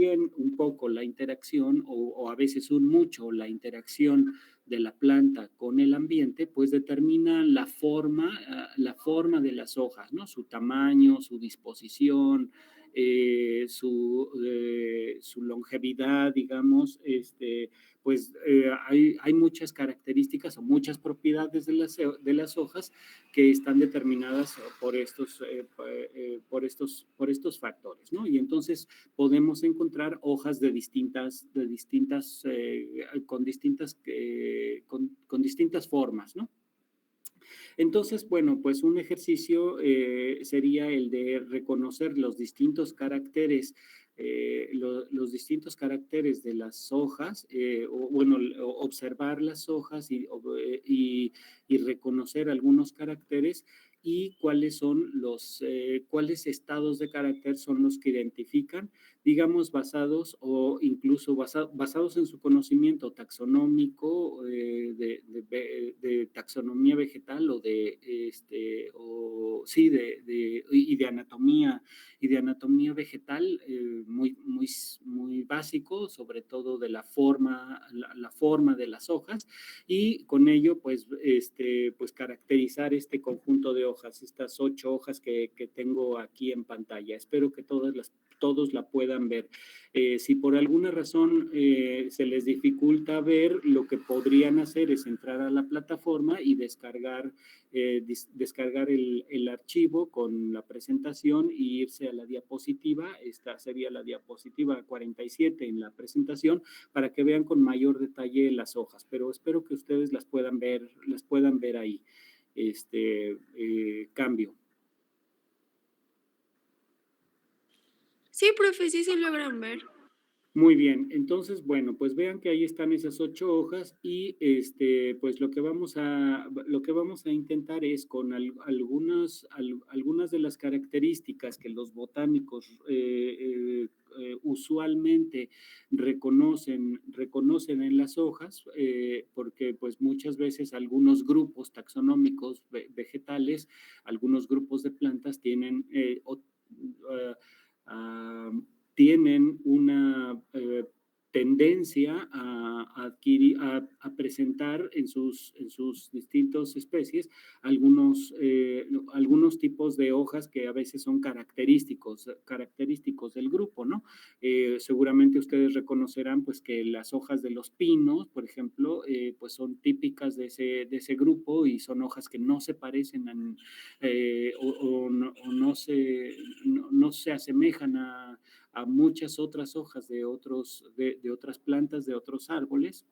bien un poco la interacción o a veces un mucho la interacción de la planta con el ambiente, pues determina la forma de las hojas, ¿no? Su tamaño, su disposición, su longevidad, digamos, hay muchas características o muchas propiedades de las hojas que están determinadas por estos factores, ¿no? Y entonces podemos encontrar hojas con distintas formas, ¿no? Entonces, bueno, pues un ejercicio sería el de reconocer los distintos caracteres, los distintos caracteres de las hojas, observar las hojas y reconocer algunos caracteres y cuáles estados de carácter son los que identifican, digamos, basados o incluso basados en su conocimiento taxonómico, de taxonomía vegetal y de anatomía vegetal, muy básico, sobre todo de la forma de las hojas, y con ello, pues caracterizar este conjunto de hojas, estas 8 hojas que tengo aquí en pantalla. Espero que todos la puedan ver. Si por alguna razón se les dificulta ver, lo que podrían hacer es entrar a la plataforma y descargar el archivo con la presentación e irse a la diapositiva. Esta sería la diapositiva 47 en la presentación, para que vean con mayor detalle las hojas, pero espero que ustedes las puedan ver ahí. Cambio. Sí, profe, sí se logran ver. Muy bien, entonces, bueno, pues vean que ahí están esas 8 hojas y pues lo que vamos a intentar es con algunas de las características que los botánicos usualmente reconocen en las hojas, porque pues muchas veces algunos grupos taxonómicos vegetales, algunos grupos de plantas tienen una tendencia a presentar en sus distintas especies algunos tipos de hojas que a veces son característicos del grupo, ¿no? Seguramente ustedes reconocerán pues que las hojas de los pinos, por ejemplo, pues son típicas de ese grupo y son hojas que no se parecen no se asemejan a muchas otras hojas de otras plantas, de otros árboles.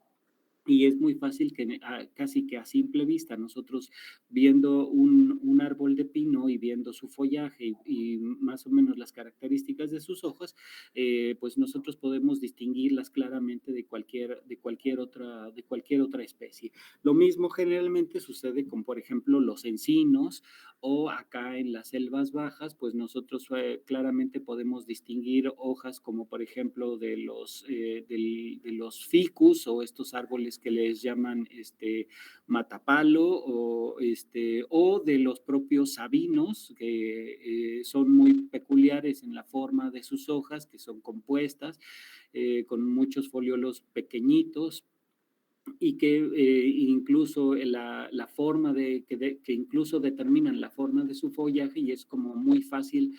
Y es muy fácil que casi que a simple vista nosotros viendo un árbol de pino y viendo su follaje y más o menos las características de sus hojas, pues nosotros podemos distinguirlas claramente de cualquier otra especie. Lo mismo generalmente sucede con, por ejemplo, los encinos, o acá en las selvas bajas, pues nosotros claramente podemos distinguir hojas como por ejemplo de los ficus, o estos árboles que les llaman matapalo, o de los propios sabinos, que son muy peculiares en la forma de sus hojas, que son compuestas, con muchos foliolos pequeñitos, y que incluso la forma que incluso determinan la forma de su follaje, y es como muy fácil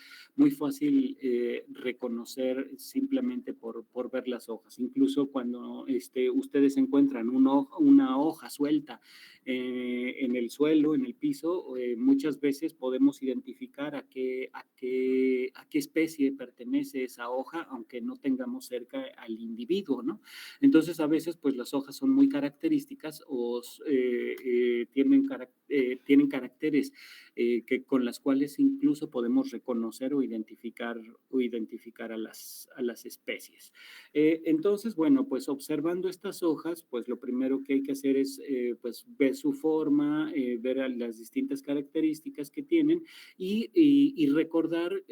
reconocer simplemente por ver las hojas. Incluso cuando ustedes encuentran una hoja suelta en el suelo, en el piso, muchas veces podemos identificar a qué especie pertenece esa hoja, aunque no tengamos cerca al individuo, ¿no? Entonces, a veces, pues las hojas son muy características o tienen caracteres con las cuales incluso podemos reconocer o identificar a las especies. Entonces, bueno, pues observando estas hojas, pues lo primero que hay que hacer es pues ver su forma, ver las distintas características que tienen y recordar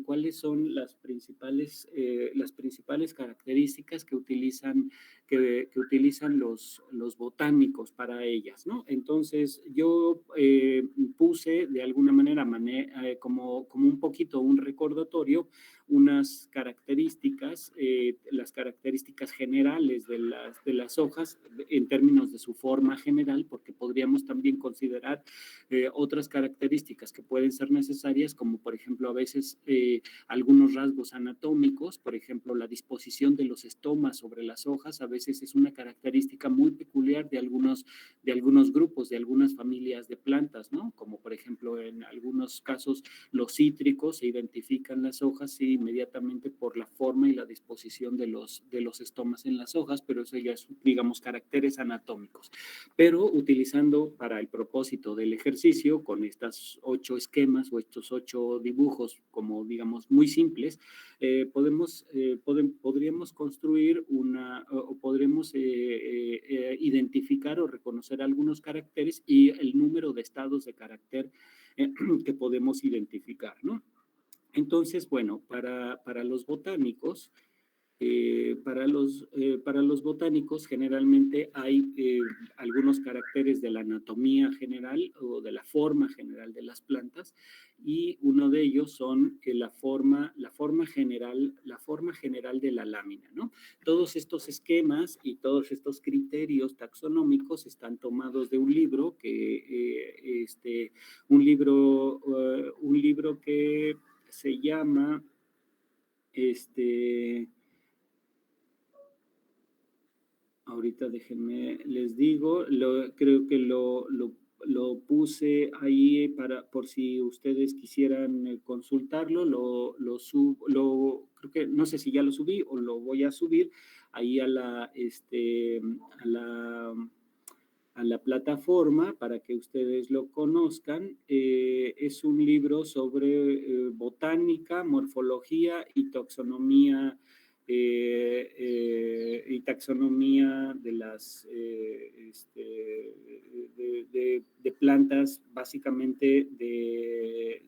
cuáles son las principales características que utilizan los botánicos para ellas, ¿no? Entonces, yo puse de alguna manera como un poquito un recordatorio, unas características, las características generales de las hojas en términos de su forma general, porque podríamos también considerar otras características que pueden ser necesarias, como por ejemplo a veces algunos rasgos anatómicos, por ejemplo la disposición de los estomas sobre las hojas, a veces es una característica muy peculiar de algunos grupos, de algunas familias de plantas, ¿no? Como por ejemplo en algunos casos los cítricos se identifican las hojas sí, inmediatamente por la forma y la disposición de los estomas en las hojas, pero eso ya es, digamos, caracteres anatómicos. Pero utilizando para el propósito del ejercicio, con estos 8 esquemas o estos 8 dibujos, como digamos, muy simples, podríamos construir o podremos identificar o reconocer algunos caracteres y el número de estados de carácter que podemos identificar, ¿no? Entonces, bueno, para los botánicos, para los botánicos generalmente hay algunos caracteres de la anatomía general o de la forma general de las plantas y uno de ellos son la forma general de la lámina, ¿no? Todos estos esquemas y todos estos criterios taxonómicos están tomados de un libro un libro que se llama ahorita déjenme, les digo, creo que lo puse ahí por si ustedes quisieran consultarlo, creo que, no sé si ya lo subí o lo voy a subir ahí a la, a la plataforma para que ustedes lo conozcan. Es un libro sobre botánica, morfología y taxonomía de las de plantas básicamente de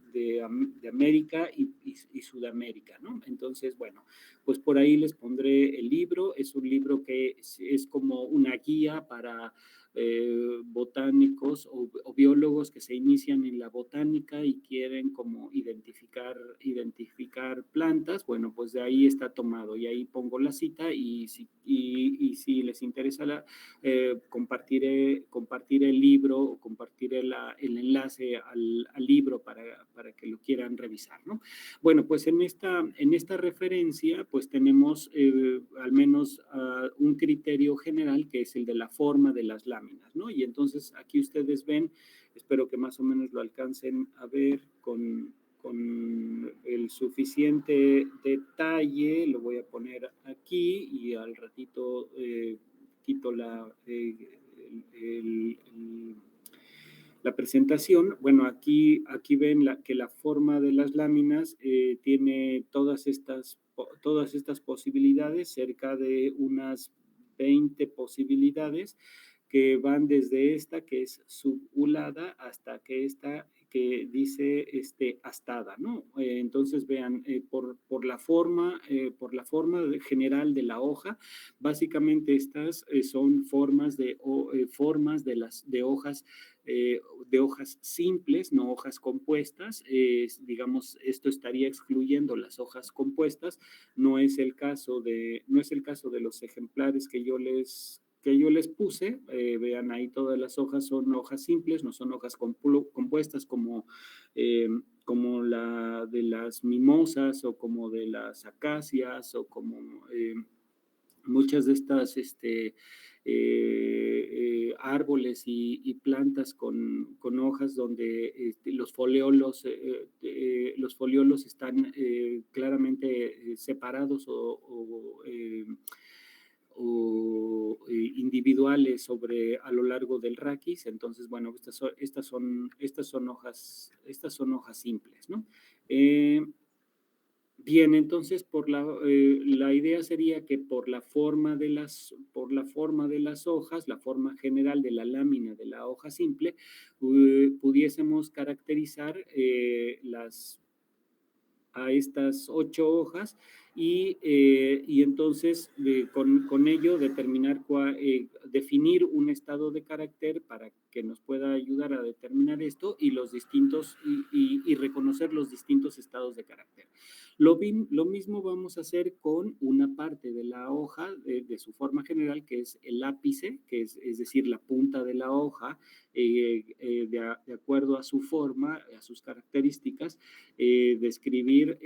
América y Sudamérica, ¿no? Entonces, bueno, pues por ahí les pondré el libro. Es un libro que es como una guía para botánicos o biólogos que se inician en la botánica y quieren como identificar plantas, bueno, pues de ahí está tomado y ahí pongo la cita y si les interesa compartiré el libro o compartiré el enlace al libro para que lo quieran revisar, ¿no? Bueno, pues en esta referencia pues tenemos al menos un criterio general que es el de la forma de las láminas, ¿no? Y entonces aquí ustedes ven, espero que más o menos lo alcancen a ver con el suficiente detalle, lo voy a poner aquí y al ratito quito la presentación. Bueno, aquí ven que la forma de las láminas tiene todas estas posibilidades, cerca de unas 20 posibilidades que van desde esta que es subulada hasta que esta que dice astada, ¿no? Entonces vean, por la forma general de la hoja, básicamente estas son formas de hojas simples, no hojas compuestas. Digamos, esto estaría excluyendo las hojas compuestas. No es el caso de los ejemplares que yo les puse. Vean ahí todas las hojas son hojas simples, no son hojas compuestas como la de las mimosas o como de las acacias o como muchas de estas árboles y plantas con hojas donde los foliolos están claramente separados o individuales a lo largo del raquis. Entonces, bueno, estas son hojas simples, ¿no? Bien, entonces la idea sería que por la forma de las hojas, la forma general de la lámina de la hoja simple, pudiésemos caracterizar a estas 8 hojas y entonces con ello definir un estado de carácter para que nos pueda ayudar a determinar esto y y reconocer los distintos estados de carácter. Lo mismo vamos a hacer con una parte de la hoja de su forma general, que es el ápice, es decir, la punta de la hoja, de acuerdo a su forma, a sus características, describir,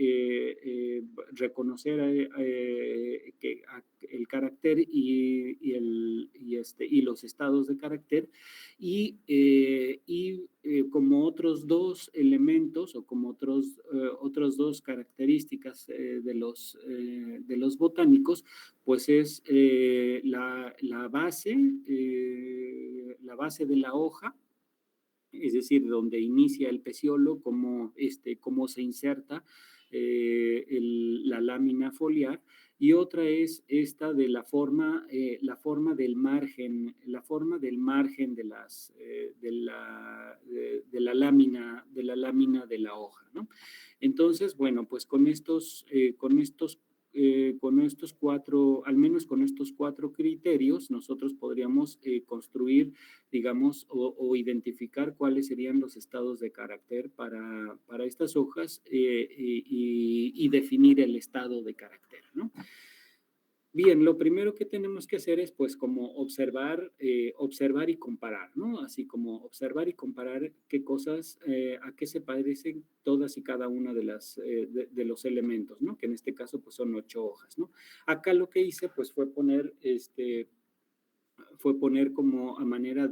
reconocer el carácter y los estados de carácter como otros dos elementos o como otros dos características de los botánicos, pues es la base de la hoja, es decir, donde inicia el peciolo, cómo se inserta la lámina foliar, y otra es esta de la forma del margen de la lámina de la hoja, ¿no? Entonces, bueno, pues con estos cuatro, al menos con estos cuatro criterios, nosotros podríamos construir, digamos, o identificar cuáles serían los estados de carácter para estas hojas y definir el estado de carácter, ¿no? Bien, lo primero que tenemos que hacer es pues como observar y comparar, ¿no? Así como observar y comparar qué cosas, a qué se parecen todas y cada una de los elementos, ¿no? Que en este caso pues son 8 hojas, ¿no? Acá lo que hice pues fue poner como a manera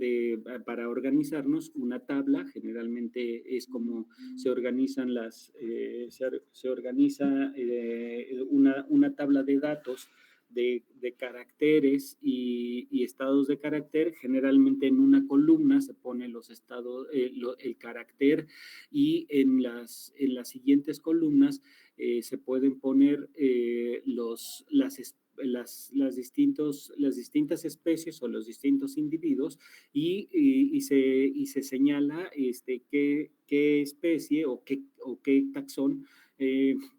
para organizarnos una tabla. Generalmente es como se organizan se organiza una tabla de datos de caracteres y estados de carácter. Generalmente en una columna se pone los estados, el carácter, y en las siguientes columnas se pueden poner las distintas especies o los distintos individuos y se señala qué especie o qué taxón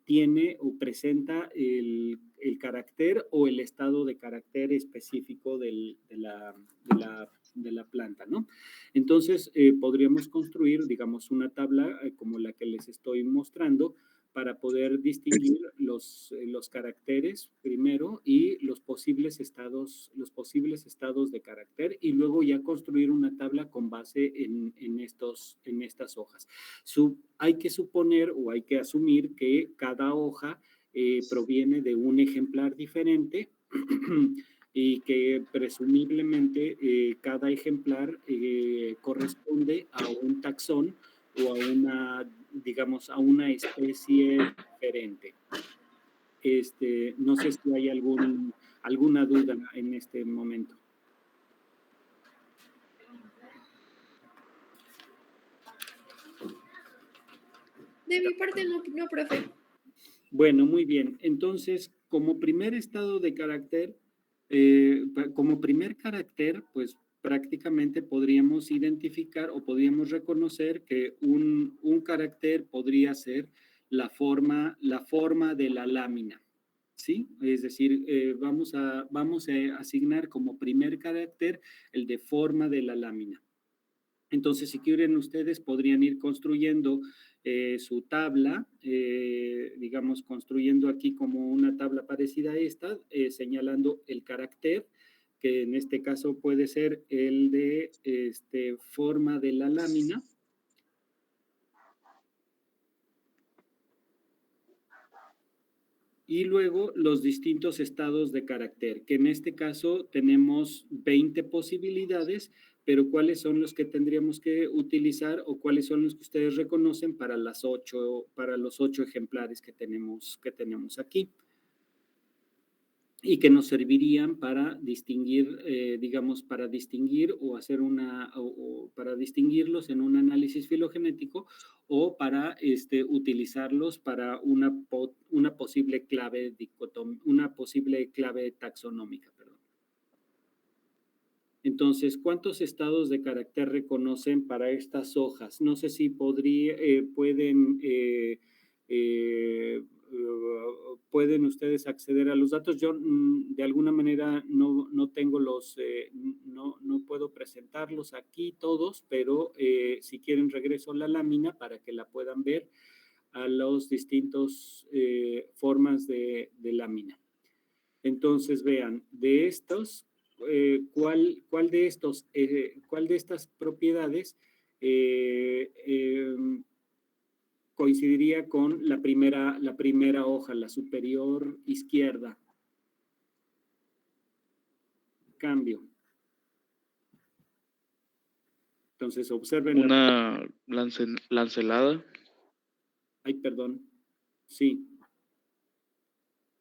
tiene o presenta el carácter o el estado de carácter específico de la planta, ¿no? Entonces, podríamos construir, digamos, una tabla como la que les estoy mostrando, para poder distinguir los caracteres primero y los posibles estados de carácter, y luego ya construir una tabla con base en estas hojas. Hay que suponer o hay que asumir que cada hoja proviene de un ejemplar diferente y que presumiblemente cada ejemplar corresponde a un taxón o digamos, a una especie diferente. No sé si hay alguna duda en este momento. De mi parte no, profe. Bueno, muy bien. Entonces, como primer estado de carácter, como primer carácter, pues prácticamente podríamos identificar o podríamos reconocer que un carácter podría ser la forma de la lámina, ¿sí? Es decir, vamos a asignar como primer carácter el de forma de la lámina. Entonces, si quieren ustedes, podrían ir construyendo su tabla, digamos, construyendo aquí como una tabla parecida a esta, señalando el carácter, que en este caso puede ser el de forma de la lámina. Y luego los distintos estados de carácter, que en este caso tenemos 20 posibilidades, pero ¿cuáles son los que tendríamos que utilizar o cuáles son los que ustedes reconocen para los 8 ejemplares que tenemos aquí? y que nos servirían para distinguir, digamos, para distinguir o hacer o para distinguirlos en un análisis filogenético o para utilizarlos para una posible clave una posible clave taxonómica, perdón. Entonces, ¿cuántos estados de carácter reconocen para estas hojas? No sé si pueden ustedes acceder a los datos. Yo de alguna manera no tengo no puedo presentarlos aquí todos, pero si quieren regreso a la lámina para que la puedan ver a los distintos formas de lámina. Entonces, vean, de estos, ¿cuál de estas propiedades coincidiría con la primera hoja, la superior izquierda? Cambio. Entonces, observen. Una lancelada. Ay, perdón. Sí.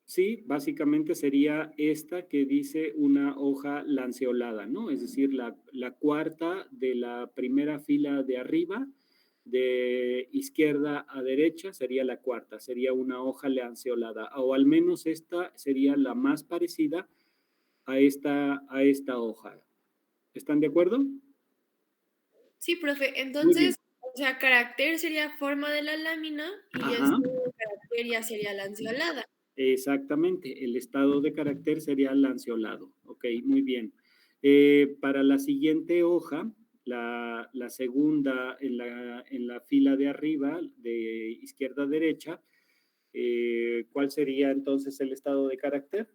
Sí, básicamente sería esta que dice una hoja lanceolada, ¿no? Es decir, la cuarta de la primera fila de arriba, de izquierda a derecha, sería la cuarta, sería una hoja lanceolada, o al menos esta sería la más parecida a esta hoja. ¿Están de acuerdo? Sí, profe. Entonces, o sea, carácter sería forma de la lámina y carácter ya sería lanceolada. Exactamente, el estado de carácter sería lanceolado. Ok, muy bien. Para la siguiente hoja, la segunda en la fila de arriba, de izquierda a derecha, ¿cuál sería entonces el estado de carácter?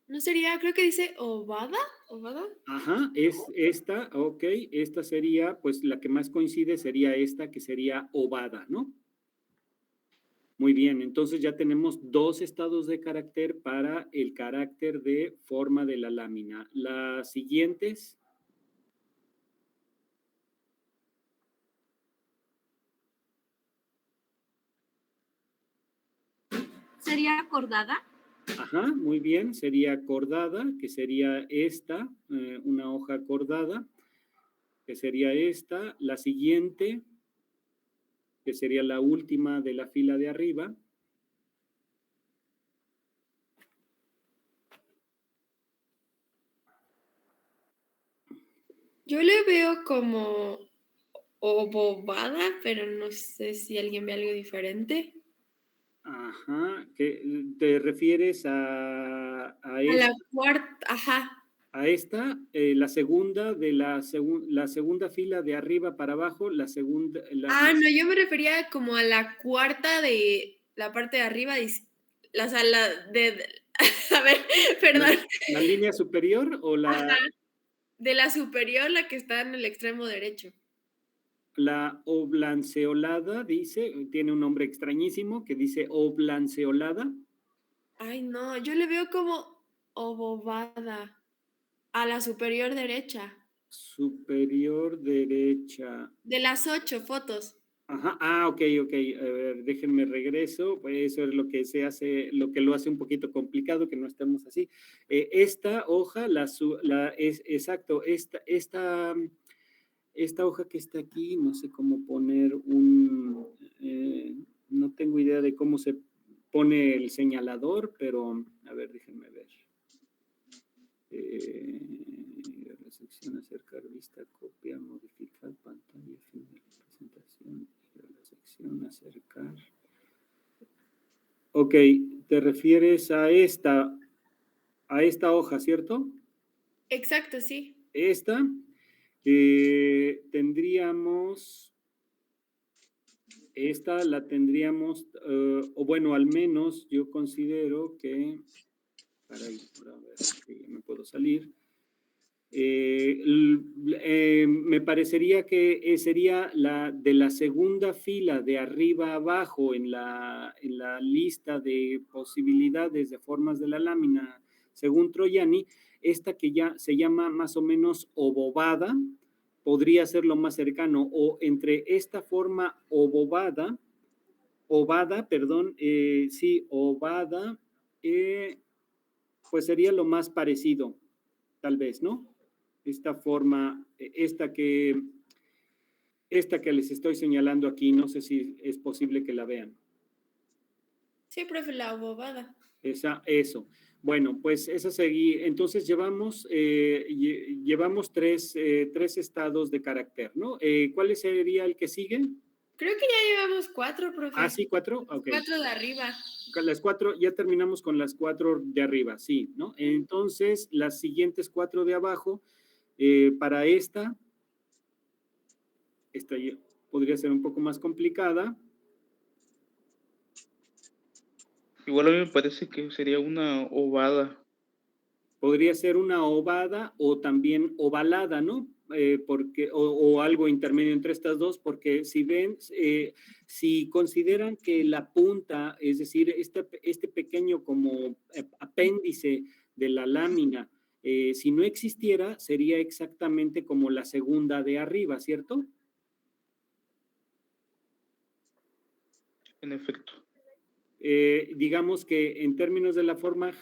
¿No sería, creo que dice ovada? ¿Ovada? Ajá, es esta, ok, esta sería, pues la que más coincide sería esta, que sería ovada, ¿no? Muy bien, entonces ya tenemos dos estados de carácter para el carácter de forma de la lámina. Las siguientes. ¿Sería acordada? Ajá, muy bien, sería acordada, que sería esta, una hoja acordada, que sería esta. La siguiente, que sería la última de la fila de arriba. Yo le veo como obovada, pero no sé si alguien ve algo diferente. Ajá, ¿te refieres a A la cuarta, ajá. a esta, la segunda de la segunda fila de arriba para abajo, la segunda. No, yo me refería como a la cuarta de la parte de arriba, la sala a ver, perdón. ¿La línea superior o Ajá, de la superior, la que está en el extremo derecho. la oblanceolada dice, tiene un nombre extrañísimo que dice oblanceolada? Ay, no, yo le veo como obovada a la superior derecha. Superior derecha. De las 8 fotos. Ajá, ok. A ver, déjenme regreso. Pues eso es lo que lo que lo hace un poquito complicado, que no estemos así. Esta hoja, exacto, esta hoja que está aquí, no sé cómo poner no tengo idea de cómo se pone el señalador, pero a ver, déjenme ver. Sección, acercar, vista, copia, modificar, pantalla, fin de la presentación, la sección, acercar. Ok, te refieres a esta hoja, ¿cierto? Exacto, sí. Esta, esta la tendríamos, o bueno, al menos yo considero que, para ver, que ya me puedo salir. Me parecería que sería la de la segunda fila de arriba a abajo en la lista de posibilidades de formas de la lámina, según Troyani, esta que ya se llama más o menos obovada, podría ser lo más cercano, o entre esta forma obovada ovada, perdón, sí, ovada, pues sería lo más parecido, tal vez, ¿no? Esta forma, esta que les estoy señalando aquí, no sé si es posible que la vean. Sí, profe, la bobada. Eso. Bueno, pues esa seguí. Entonces llevamos tres estados de carácter, ¿no? ¿Cuál sería el que sigue? Creo que ya llevamos 4, profe. Ah, sí, 4. Ok. 4 de arriba. Las 4, ya terminamos con las 4 de arriba, sí, ¿no? Entonces, las siguientes 4 de abajo, para esta podría ser un poco más complicada. Igual a mí me parece que sería una ovada. Podría ser una ovada o también ovalada, ¿no? O algo intermedio entre estas dos, porque si ven, si consideran que la punta, es decir, este pequeño como apéndice de la lámina, si no existiera, sería exactamente como la segunda de arriba, ¿cierto? En efecto. Digamos que en términos de la forma,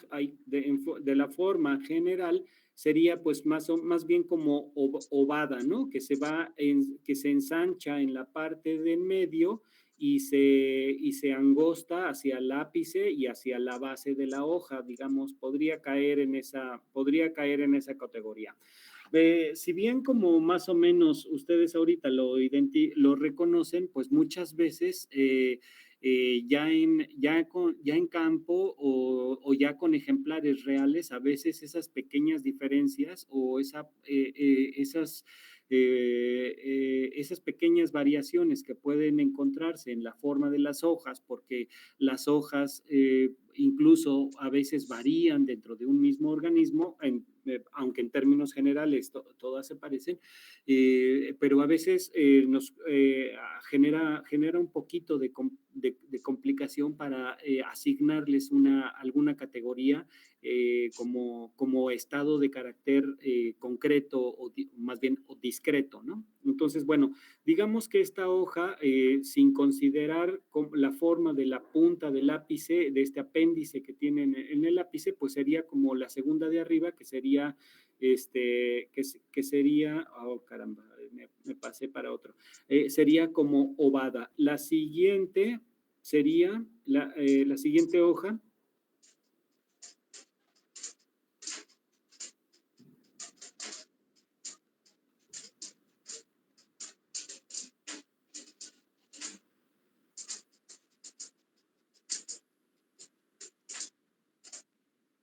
de la forma general, sería pues más bien como ovada, ¿no? Que que se ensancha en la parte del medio y se angosta hacia el ápice y hacia la base de la hoja, digamos, podría caer en esa categoría. Si bien como más o menos ustedes ahorita lo reconocen, pues muchas veces ya en campo o ya con ejemplares reales, a veces esas pequeñas diferencias o esas pequeñas variaciones que pueden encontrarse en la forma de las hojas, porque las hojas incluso a veces varían dentro de un mismo organismo, aunque en términos generales todas se parecen, pero a veces nos genera un poquito de complicación para asignarles alguna categoría como estado de carácter concreto o más bien discreto, ¿no? Entonces, bueno, digamos que esta hoja, sin considerar la forma de la punta del ápice, de este apéndice que tiene en el ápice, pues sería como la segunda de arriba, que sería, oh caramba, me pasé para otro, sería como ovada. La siguiente sería, la siguiente hoja,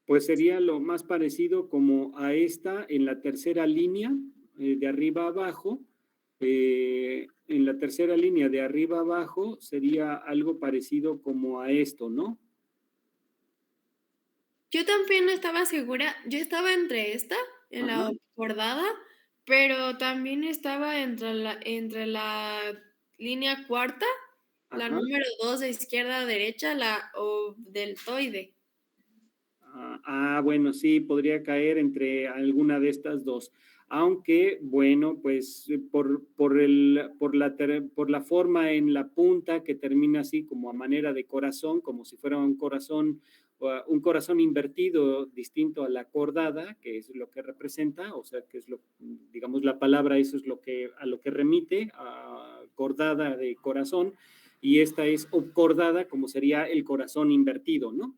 pues sería lo más parecido como a esta en la tercera línea, de arriba a abajo. En la tercera línea de arriba a abajo sería algo parecido como a esto, ¿no? Yo también no estaba segura. Yo estaba entre esta, en la bordada, pero también estaba entre la línea cuarta, la número 2 de izquierda a derecha, la o deltoide. Bueno, sí, podría caer entre alguna de estas dos. Aunque, bueno, pues por la forma en la punta que termina así como a manera de corazón, como si fuera un corazón invertido distinto a la cordada, que es lo que representa, o sea, que es digamos, la palabra, eso es a lo que remite, a cordada de corazón, y esta es obcordada, como sería el corazón invertido, ¿no?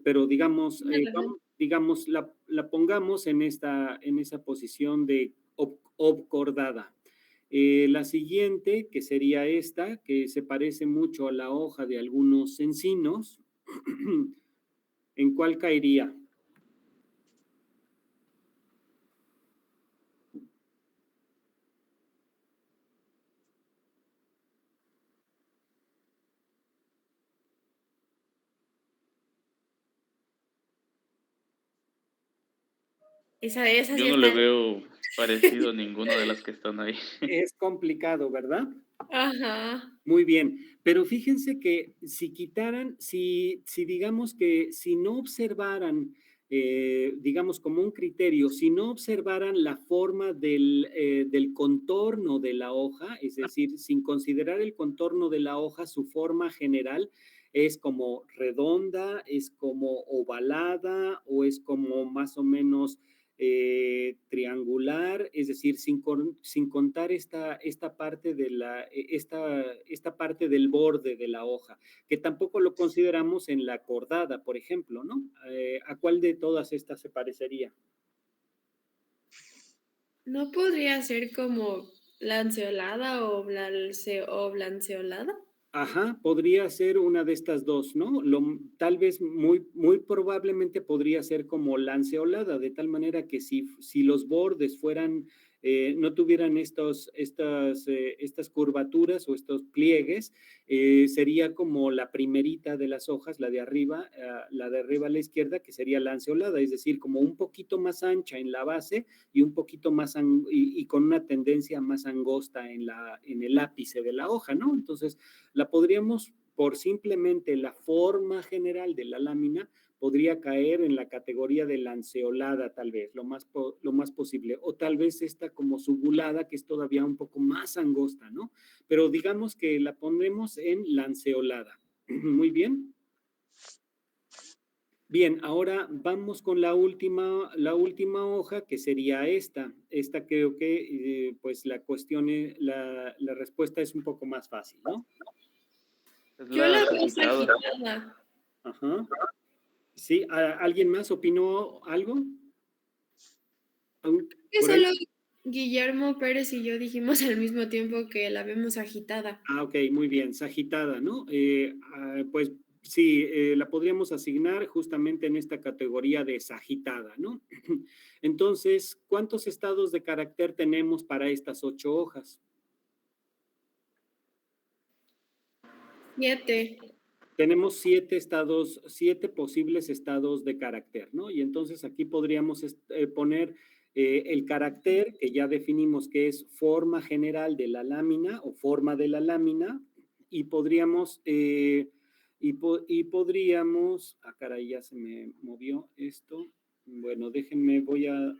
Pero digamos, la pongamos en esa posición de obcordada. La siguiente, que sería esta, que se parece mucho a la hoja de algunos encinos, ¿en cuál caería? Esa Yo sí no le está. veo parecido a ninguna de las que están ahí. Es complicado, ¿verdad? Ajá. Muy bien, pero fíjense que si digamos que si no observaran digamos, como un criterio, si no observaran la forma del contorno de la hoja, es decir, sin considerar el contorno de la hoja, su forma general es como redonda, es como ovalada o es como más o menos triangular, es decir, sin contar esta parte esta parte del borde de la hoja, que tampoco lo consideramos en la cordada, por ejemplo, ¿no? ¿A cuál de todas estas se parecería? ¿No podría ser como lanceolada o blanceolada? Ajá, podría ser una de estas dos, ¿no? Tal vez muy probablemente podría ser como lanceolada, de tal manera que si los bordes fueran, no tuvieran estas curvaturas o estos pliegues, sería como la primerita de las hojas, la de arriba a la izquierda, que sería lanceolada, es decir, como un poquito más ancha en la base y un poquito más, y con una tendencia más angosta en el ápice de la hoja, ¿no? Entonces, la podríamos, por simplemente la forma general de la lámina, podría caer en la categoría de lanceolada, tal vez, lo más posible, o tal vez esta como subulada, que es todavía un poco más angosta, ¿no? Pero digamos que la ponemos en lanceolada. Muy bien. Bien, ahora vamos con la última hoja, que sería esta. Esta creo que, pues, la respuesta es un poco más fácil, ¿no? Es Yo la la veo sagitada. sagitada. Ajá. ¿Sí? ¿Alguien más opinó algo? Que ¿Por ahí? solo Guillermo Pérez y yo dijimos al mismo tiempo que la vemos agitada. Ok, muy bien, sagitada, ¿no? Pues sí, la podríamos asignar justamente en esta categoría de sagitada, ¿no? Entonces, ¿cuántos estados de carácter tenemos para estas 8 hojas? 7. Tenemos 7 posibles estados de carácter, ¿no? Y entonces aquí podríamos poner el carácter, que ya definimos que es forma general de la lámina o forma de la lámina, y podríamos, caray, ya se me movió esto. Bueno, déjenme, voy a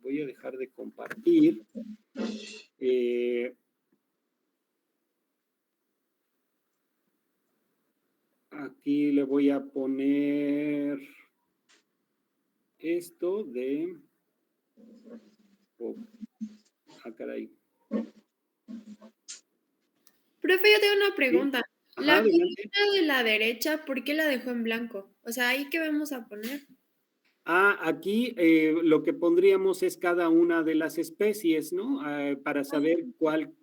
dejar de compartir. Aquí le voy a poner esto de... caray. Profe, yo tengo una pregunta. Ajá, La adelante. columna de la derecha, ¿por qué la dejó en blanco? O sea, ¿ahí qué vamos a poner? Aquí lo que pondríamos es cada una de las especies, ¿no? Para saber cuál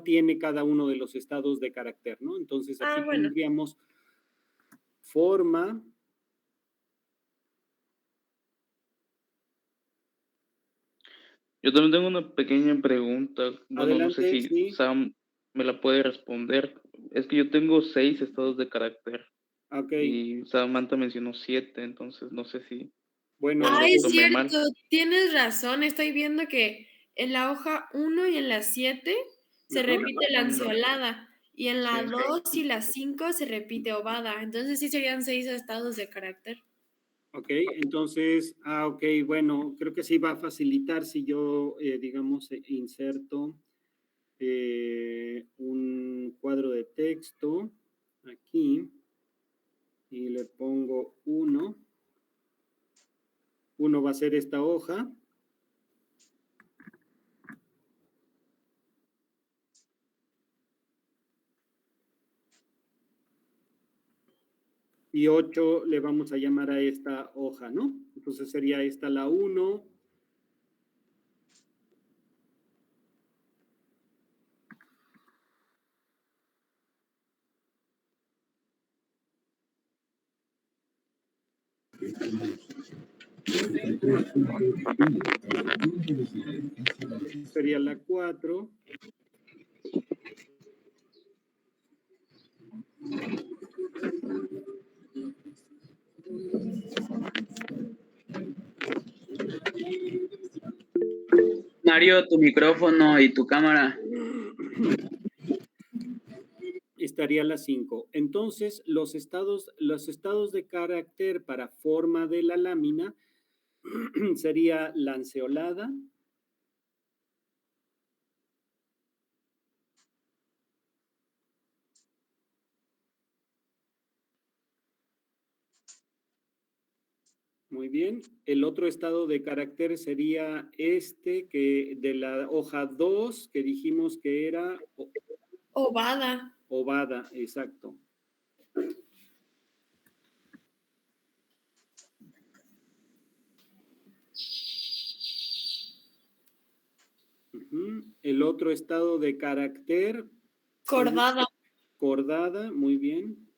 tiene cada uno de los estados de carácter, ¿no? Entonces aquí Bueno. pondríamos forma. Yo también tengo una pequeña pregunta. Bueno, no sé Adelante, si sí. Sam me la puede responder. Es que yo tengo 6 estados de carácter. Ok. Y Samantha mencionó 7, entonces no sé si Bueno, lo Es tomé mal. cierto, tienes razón. Estoy viendo que en la hoja 1 y en la 7 se Ajá. repite lanceolada. Y en la Sí. 2 y la 5 se repite ovada. Entonces sí serían 6 estados de carácter. Ok, entonces, ok, bueno, creo que sí va a facilitar si yo, digamos, inserto un cuadro de texto aquí y le pongo 1. 1 va a ser esta hoja. Y 8 le vamos a llamar a esta hoja, ¿no? Entonces sería esta la 1. Sería la 4. Mario, tu micrófono y tu cámara. estaría la 5. Entonces, los estados de carácter para forma de la lámina sería lanceolada, muy bien. El otro estado de carácter sería este, que de la hoja 2, que dijimos que era Ovada. ovada, exacto. El otro estado de carácter. Cordada. Cordada, muy bien.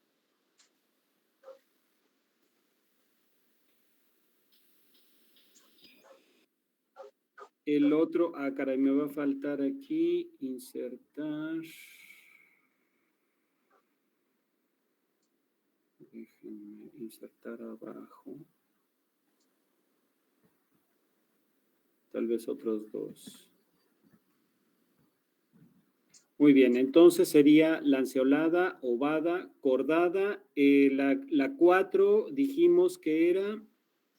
El otro, caray, me va a faltar aquí, insertar. Déjenme insertar abajo. Tal vez otros dos. Muy bien, entonces sería lanceolada, ovada, cordada. La 4 dijimos que era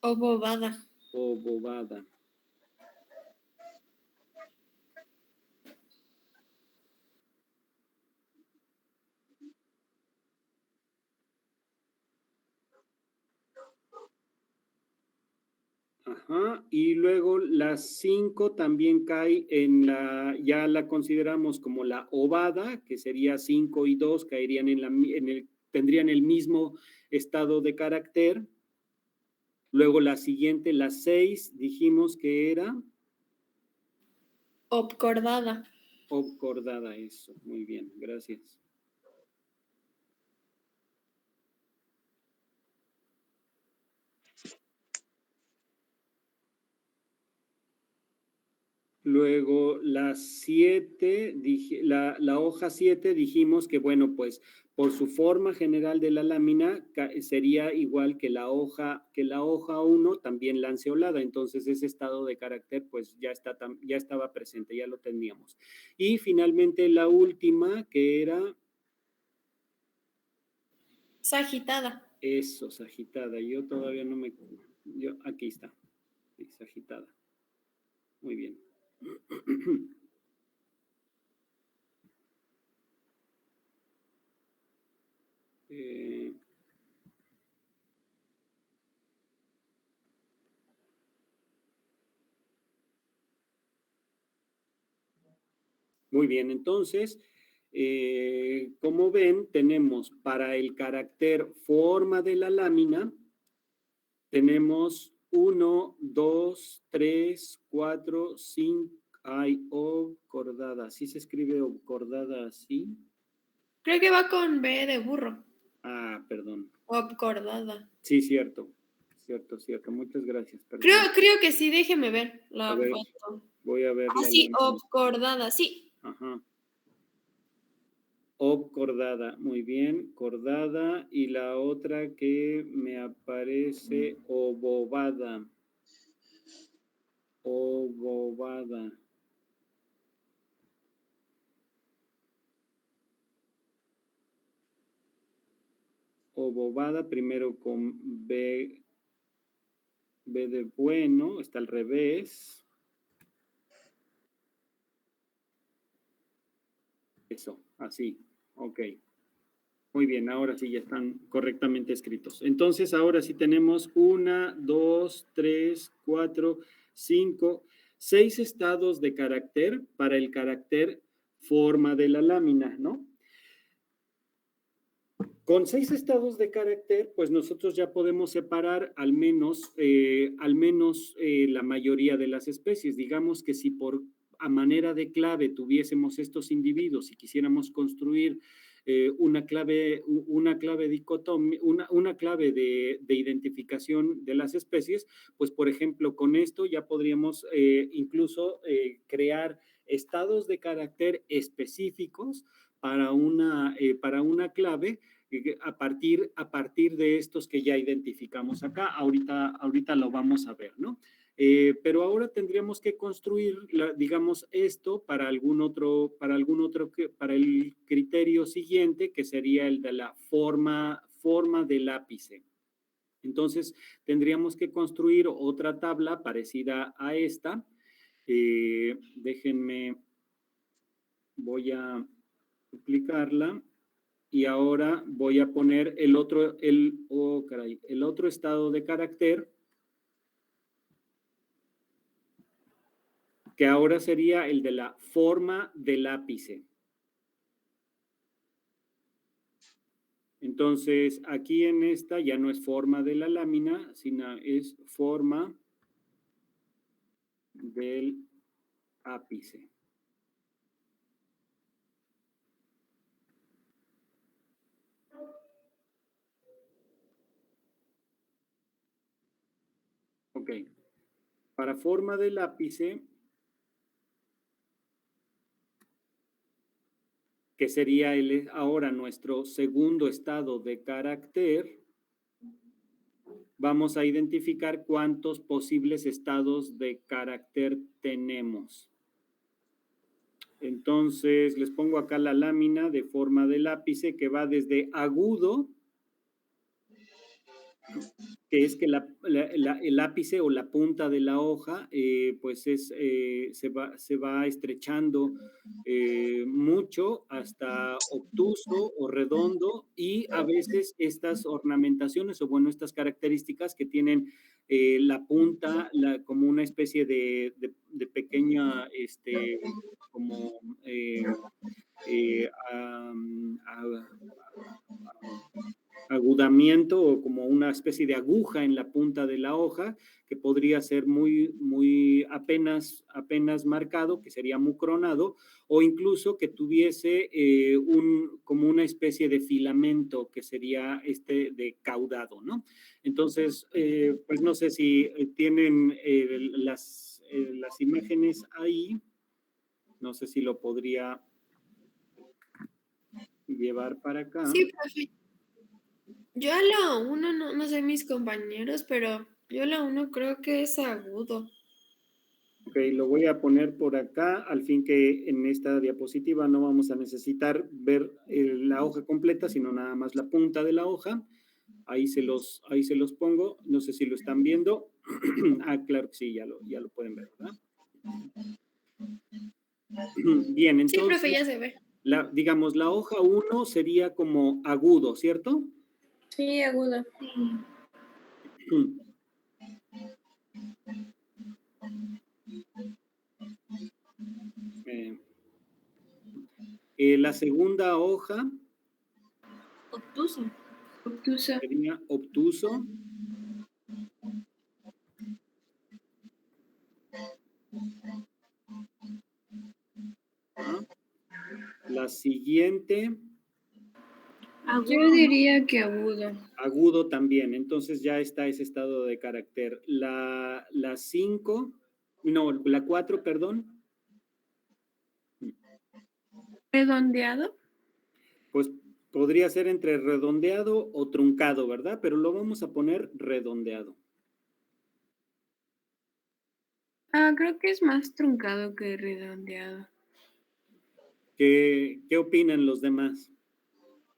Obovada. obovada. Ajá, y luego la 5 también cae en ya la consideramos como la ovada, que sería 5 y 2, caerían tendrían el mismo estado de carácter. Luego la siguiente, la 6, dijimos que era Obcordada. obcordada, eso, muy bien, gracias. Luego la 7, la hoja 7 dijimos que, bueno, pues por su forma general de la lámina sería igual que la hoja 1, también lanceolada. Entonces ese estado de carácter pues ya estaba presente, ya lo teníamos. Y finalmente la última, que era Sagitada. eso, sagitada. Yo todavía no aquí está, sí, sagitada. Muy bien. Muy bien, entonces, como ven, tenemos para el carácter forma de la lámina, tenemos 1, 2, 3, 4, 5, hay obcordada. ¿Sí se escribe obcordada así? Creo que va con B de burro. Perdón. Obcordada. Sí, cierto. Cierto. Muchas gracias. Perdón. Creo que sí, déjeme ver la A ver, foto. voy a ver. Sí, obcordada, sí. Ajá. Obcordada, muy bien, cordada. Y la otra que me aparece, obovada. Obovada. Obovada, primero con B de bueno, está al revés. Eso, así, ok. Muy bien, ahora sí ya están correctamente escritos. Entonces, ahora sí tenemos 1, 2, 3, 4, 5, 6 estados de carácter para el carácter forma de la lámina, ¿no? Con 6 estados de carácter, pues nosotros ya podemos separar al menos la mayoría de las especies. Digamos que si a manera de clave tuviésemos estos individuos y quisiéramos construir una clave dicotomía, una clave de identificación de las especies, pues por ejemplo con esto ya podríamos incluso crear estados de carácter específicos para una clave a partir de estos que ya identificamos acá. Ahorita lo vamos a ver, ¿no? Pero ahora tendríamos que construir, digamos, esto para para el criterio siguiente, que sería el de la forma del ápice. Entonces, tendríamos que construir otra tabla parecida a esta. Déjenme, voy a duplicarla y ahora voy a poner el otro estado de carácter, que ahora sería el de la forma del ápice. Entonces, aquí en esta ya no es forma de la lámina, sino es forma del ápice. Ok. Para forma del ápice, que sería ahora nuestro segundo estado de carácter, vamos a identificar cuántos posibles estados de carácter tenemos. Entonces, les pongo acá la lámina de forma del ápice que va desde agudo, que es que el ápice o la punta de la hoja, pues se va estrechando mucho hasta obtuso o redondo, y a veces estas ornamentaciones o bueno, estas características que tienen la punta como una especie de pequeña, como agudamiento o como una especie de aguja en la punta de la hoja, que podría ser muy apenas marcado, que sería mucronado, o incluso que tuviese como una especie de filamento, que sería de caudado, ¿no? Entonces, pues no sé si tienen las imágenes ahí, no sé si lo podría llevar para acá. Sí, profe. Yo a la 1, no sé mis compañeros, pero yo a la 1 creo que es agudo. Ok, lo voy a poner por acá, al fin que en esta diapositiva no vamos a necesitar ver la hoja completa, sino nada más la punta de la hoja. Ahí se los pongo, no sé si lo están viendo. Ah, claro que sí, ya lo pueden ver, ¿verdad? Bien, entonces. Sí, profe, ya se ve. Digamos, la hoja 1 sería como agudo, ¿cierto? Sí, agudo. La segunda hoja Obtuso. sería obtuso. La siguiente. Agudo. Yo diría que agudo. Agudo también, entonces ya está ese estado de carácter. La 5, no, la 4, perdón. ¿Redondeado? Pues podría ser entre redondeado o truncado, ¿verdad? Pero lo vamos a poner redondeado. Creo que es más truncado que redondeado. ¿Qué opinan los demás?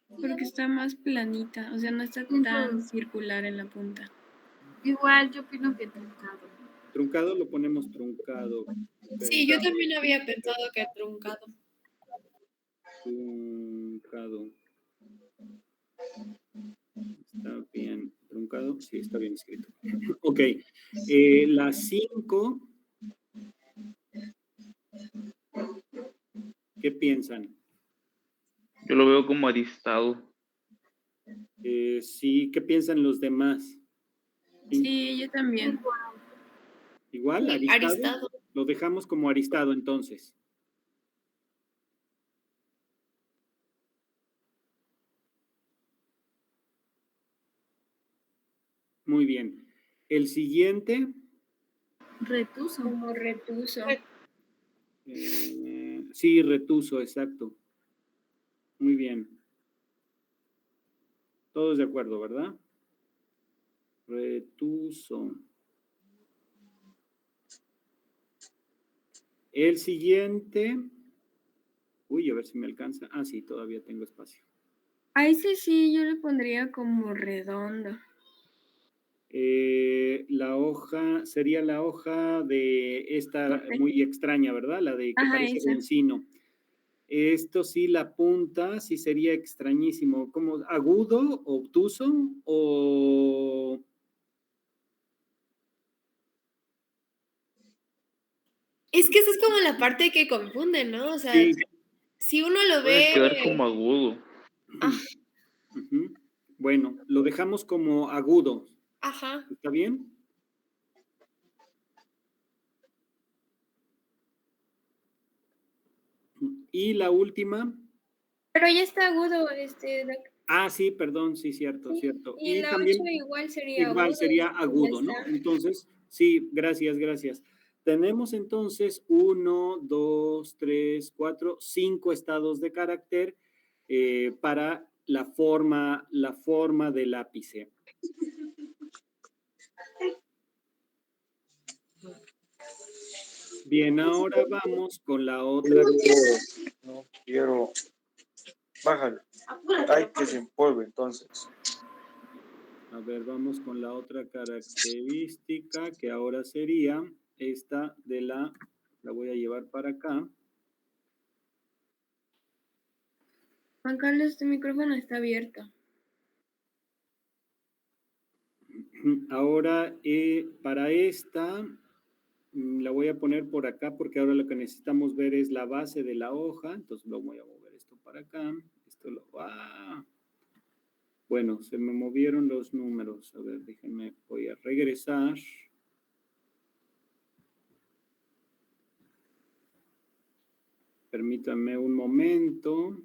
Porque está más planita, o sea, no está tan circular en la punta. Igual yo opino que truncado. Truncado, lo ponemos truncado. Sí, yo también había pensado que truncado. Truncado. Está bien. ¿Truncado? Sí, está bien escrito. Ok. La 5. ¿Qué piensan? Yo lo veo como aristado. Sí, ¿qué piensan los demás? Sí, yo también. ¿Igual? ¿Aristado? Lo dejamos como aristado entonces. Muy bien. El siguiente. Retuso. Como retuso. Sí, retuso, exacto. Muy bien. Todos de acuerdo, ¿verdad? Retuso. El siguiente, uy, a ver si me alcanza. Ah, sí, todavía tengo espacio. A ese sí, yo le pondría como redondo. La hoja, sería la hoja de esta muy extraña, ¿verdad? La de que Ajá, parece esa. encino. Esto sí, la punta sí sería extrañísimo. ¿Cómo? ¿Agudo, obtuso o...? Es que esa es como la parte que confunde, ¿no? O sea, Sí, si uno lo Puede ve... quedar como agudo. ujú. Bueno, lo dejamos como agudo. Ajá. ¿Está bien? Y la última. Pero ya está agudo, Ah, sí, perdón, sí, cierto, sí. cierto. Y en Y la 8 también igual sería igual agudo. sería Ya agudo, ¿no? está. Entonces, sí, gracias, gracias. Tenemos entonces 1, 2, 3, 4, 5 estados de carácter para la forma del ápice. Bien, ahora vamos con la otra. No quiero. Bájale. Hay que se empolve entonces. A ver, vamos con la otra característica que ahora sería esta de la voy a llevar para acá. Juan Carlos, tu micrófono está abierto. Ahora, para esta, la voy a poner por acá porque ahora lo que necesitamos ver es la base de la hoja. Entonces lo voy a mover esto para acá. Esto lo va. Bueno, se me movieron los números. A ver, déjenme, voy a regresar. Permítanme un momento.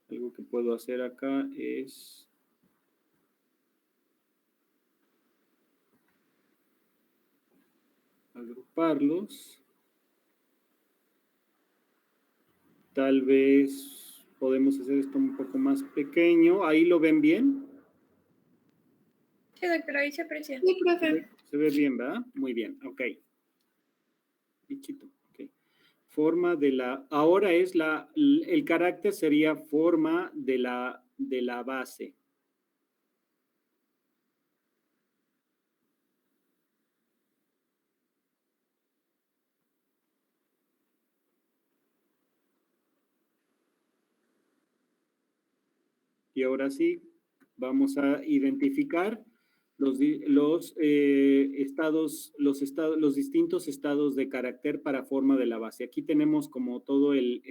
Algo que puedo hacer acá es agruparlos. Tal vez podemos hacer esto un poco más pequeño. ¿Ahí lo ven bien? Sí, doctor, ahí se aprecia. Sí, profe. Se ve bien, ¿verdad? Muy bien, ok. Bichito, ok. Forma de la, ahora es el carácter sería forma de la base. Y ahora sí, vamos a identificar los distintos estados de carácter para forma de la base. Aquí tenemos como todo el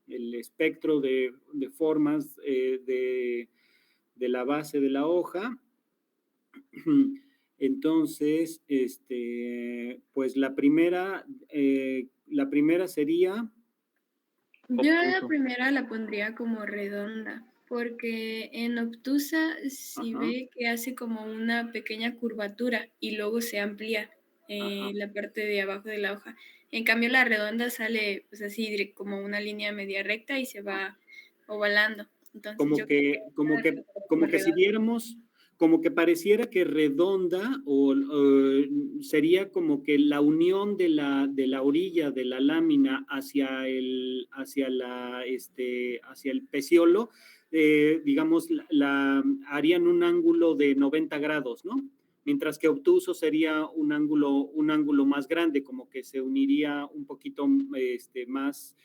espectro de formas de la base de la hoja. Entonces, pues la primera sería... Yo la primera la pondría como redonda, porque en obtusa si ve que hace como una pequeña curvatura y luego se amplía la parte de abajo de la hoja. En cambio la redonda sale pues así como una línea media recta y se va ovalando. Entonces, como que si viéramos, como que pareciera que redonda o sería como que la unión de la orilla de la lámina hacia el peciolo, digamos, harían un ángulo de 90 grados, ¿no? Mientras que obtuso sería un ángulo más grande, como que se uniría un poquito más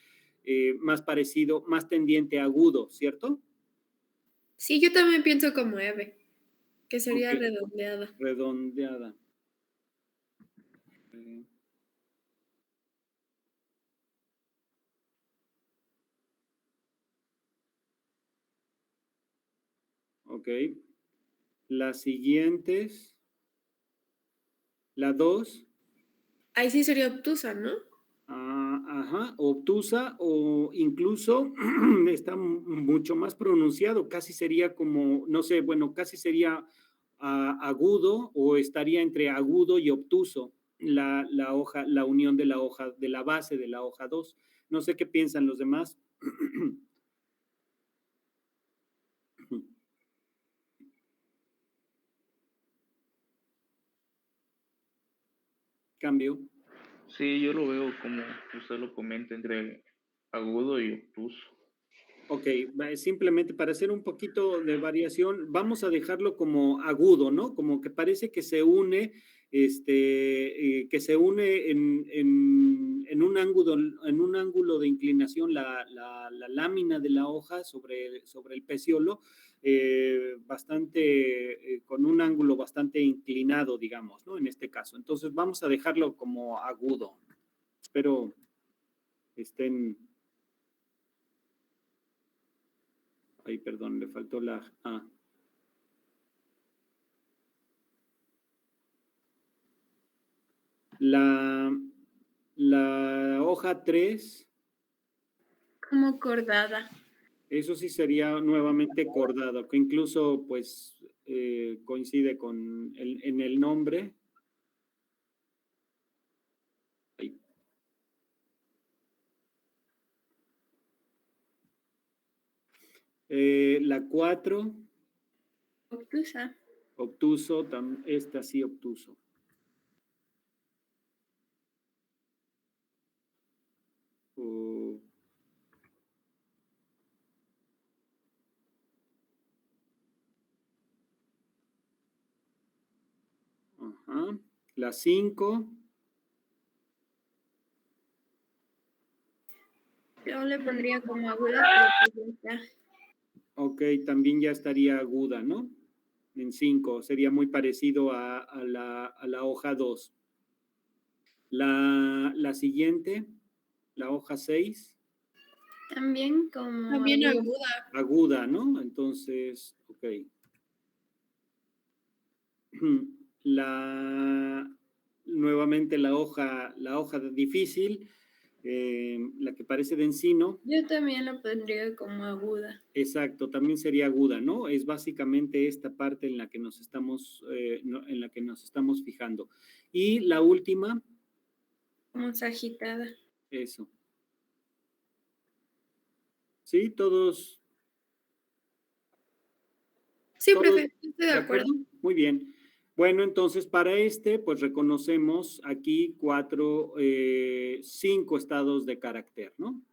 parecido, más tendiente a agudo, ¿cierto? Sí, yo también pienso como Eve, que sería Okay. redondeada. Redondeada. Ok. Las siguientes. La 2. Ahí sí sería obtusa, ¿no? Ajá, obtusa o incluso está mucho más pronunciado, casi sería como, no sé, bueno, casi sería agudo o estaría entre agudo y obtuso la hoja, la unión de la hoja, de la base de la hoja 2. No sé qué piensan los demás. Cambio. Sí, yo lo veo como usted lo comenta, entre agudo y obtuso. Ok, simplemente para hacer un poquito de variación, vamos a dejarlo como agudo, ¿no? Como que parece que se une, en un ángulo de inclinación la lámina de la hoja sobre el peciolo, con un ángulo bastante inclinado, digamos, ¿no? En este caso. Entonces vamos a dejarlo como agudo. Espero estén... Ay, perdón, le faltó la A. La hoja 3, Como cordada. eso sí sería nuevamente cordado, que incluso pues coincide en el nombre. Ay. La 4, Obtusa. obtuso, esta sí obtuso. Ajá. La 5. Yo le pondría como aguda, pero pues ya está. Ok, también ya estaría aguda, ¿no? En 5, sería muy parecido a la hoja 2. La siguiente, la hoja 6. También como También aguda. aguda. Aguda, ¿no? Entonces, ok. Nuevamente la hoja difícil, la que parece de encino. Yo también la pondría como aguda. Exacto, también sería aguda, ¿no? Es básicamente esta parte en la que nos estamos fijando. Y la última. Como sagitada. Eso. ¿Sí? ¿Todos? Sí, ¿Todos profe, estoy de acuerdo. Muy bien. Bueno, entonces para pues reconocemos aquí 5 estados de carácter, ¿no?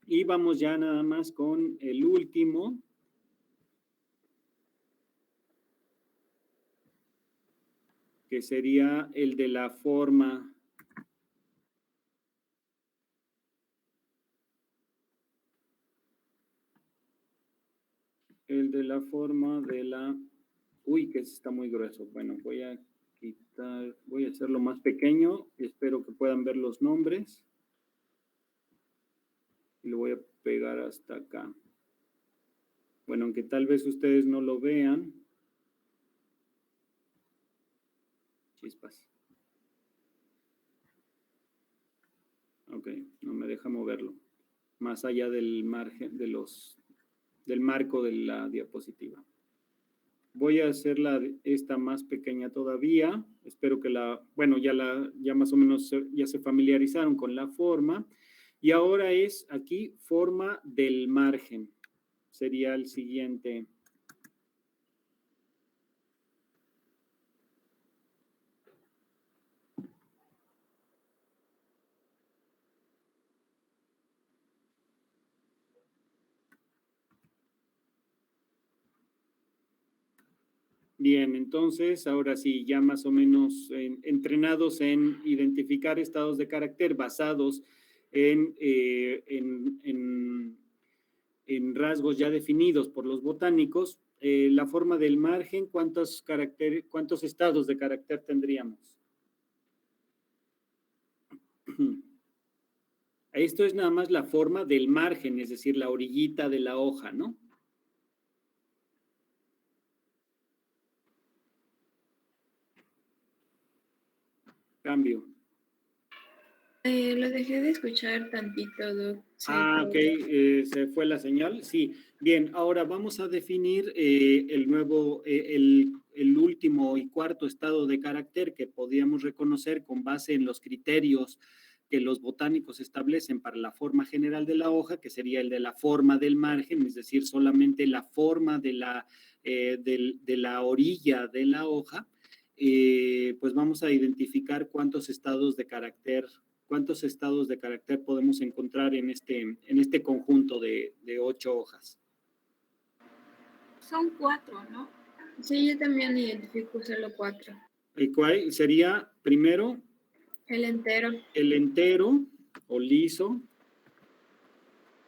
Y vamos ya nada más con el último. Que sería el de la forma. El de la forma de la... Uy, que está muy grueso. Bueno, voy a hacerlo más pequeño. Espero que puedan ver los nombres. Y lo voy a pegar hasta acá. Bueno, aunque tal vez ustedes no lo vean. Chispas. Ok, no me deja moverlo. Más allá del margen, del marco de la diapositiva. Voy a hacerla esta más pequeña todavía. Espero que ya más o menos ya se familiarizaron con la forma. Y ahora es aquí forma del margen. Sería el siguiente. Bien, entonces, ahora sí, ya más o menos entrenados en identificar estados de carácter basados en rasgos ya definidos por los botánicos, la forma del margen, ¿cuántos estados de carácter tendríamos? Esto es nada más la forma del margen, es decir, la orillita de la hoja, ¿no? Cambio. Lo dejé de escuchar tantito, Doc. Ok, se fue la señal. Sí, bien, ahora vamos a definir el último y cuarto estado de carácter que podíamos reconocer con base en los criterios que los botánicos establecen para la forma general de la hoja, que sería el de la forma del margen, es decir, solamente la forma de la orilla de la hoja. pues vamos a identificar cuántos estados de carácter podemos encontrar en este conjunto de 8 hojas. Son 4, ¿no? Sí, yo también identifico solo 4. ¿Cuál sería primero? El entero. El entero o liso.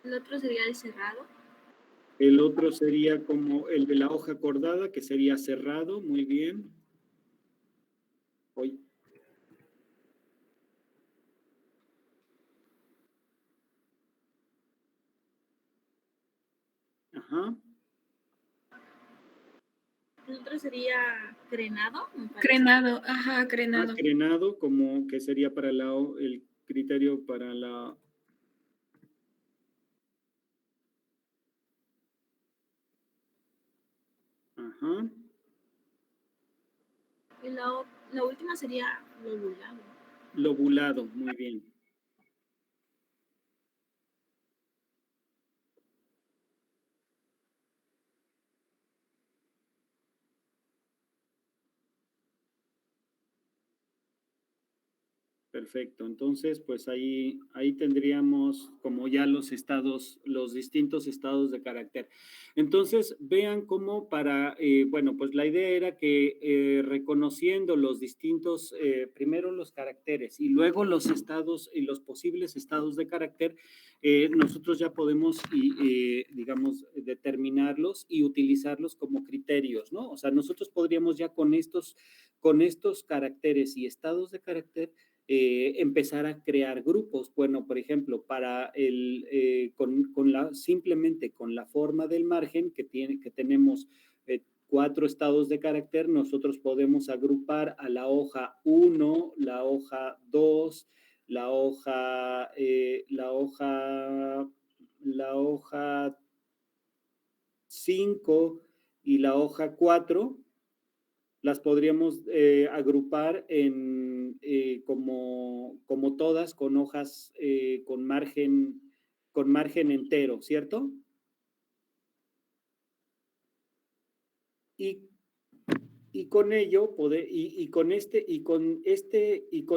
El otro sería el cerrado. El otro sería como el de la hoja cordada, que sería cerrado. Muy bien. Hoy. Ajá. El otro sería crenado. Crenado, ajá, crenado. Crenado, como que sería para el criterio para la... Ajá. Y la última sería lobulado. Lobulado, muy bien. Perfecto, entonces pues ahí tendríamos como ya los distintos estados de carácter. Entonces vean cómo bueno, pues la idea era que reconociendo los distintos, primero los caracteres y luego los estados y los posibles estados de carácter, nosotros ya podemos, digamos, determinarlos y utilizarlos como criterios, ¿no? O sea, nosotros podríamos ya con estos caracteres y estados de carácter, empezar a crear grupos. Bueno, por ejemplo, para simplemente con la forma del margen que tenemos 4 estados de carácter, nosotros podemos agrupar a la hoja 1, la hoja 2, la hoja 5 y la hoja 4. Las podríamos agrupar como todas con hojas con margen entero, ¿cierto? Y con ello, con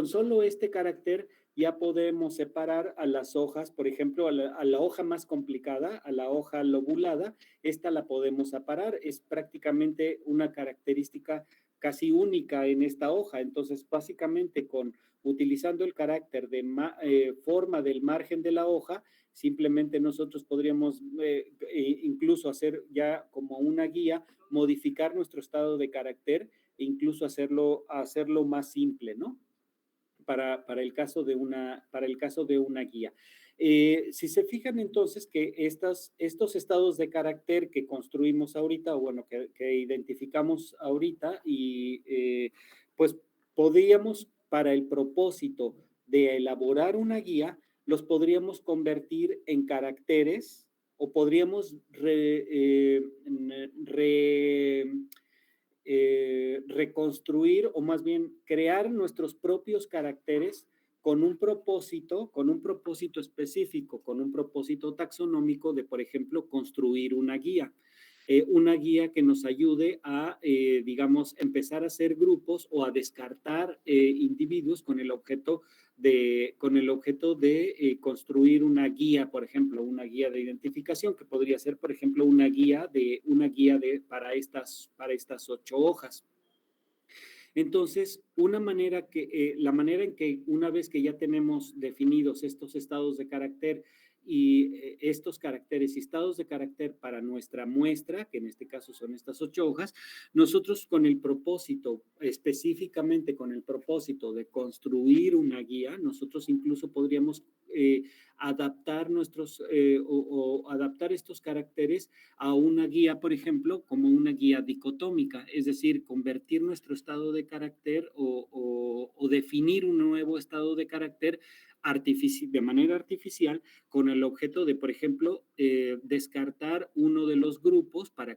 solo este carácter, ya podemos separar a las hojas, por ejemplo, a la hoja más complicada, a la hoja lobulada, esta la podemos separar, es prácticamente una característica casi única en esta hoja. Entonces, básicamente utilizando el carácter de forma del margen de la hoja, simplemente nosotros podríamos incluso hacer ya como una guía, modificar nuestro estado de carácter e incluso hacerlo más simple, ¿no? Para el caso de una guía. Si se fijan entonces que estos estados de carácter que construimos ahorita, o bueno, que identificamos ahorita, y pues podríamos, para el propósito de elaborar una guía, los podríamos convertir en caracteres o podríamos reconstruir o más bien crear nuestros propios caracteres con un propósito específico, con un propósito taxonómico de, por ejemplo, construir una guía que nos ayude a, digamos, empezar a hacer grupos o a descartar individuos con el objeto de construir una guía, por ejemplo, una guía de identificación, que podría ser, por ejemplo, una guía para estas 8 hojas. Entonces, la manera en que una vez que ya tenemos definidos estos estados de carácter y estos caracteres y estados de carácter para nuestra muestra, que en este caso son estas 8 hojas, nosotros específicamente con el propósito de construir una guía, nosotros incluso podríamos adaptar adaptar estos caracteres a una guía, por ejemplo, como una guía dicotómica, es decir, convertir nuestro estado de carácter o definir un nuevo estado de carácter de manera artificial con el objeto de, por ejemplo, descartar uno de los grupos para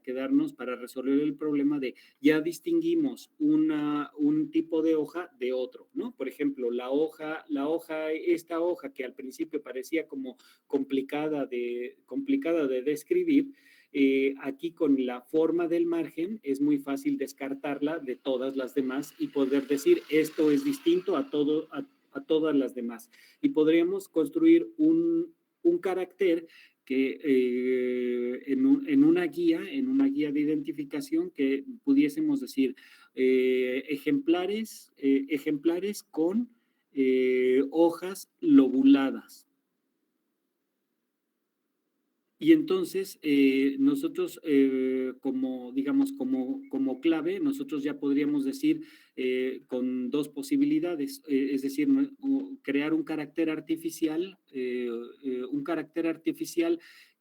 resolver el problema de ya distinguimos un tipo de hoja de otro, ¿no? Por ejemplo, esta hoja que al principio parecía como complicada de describir, aquí con la forma del margen es muy fácil descartarla de todas las demás y poder decir esto es distinto a todas las demás. Y podríamos construir un carácter que en una guía de identificación que pudiésemos decir ejemplares con hojas lobuladas. Y entonces nosotros como clave, nosotros ya podríamos decir con dos posibilidades, es decir, crear un carácter artificial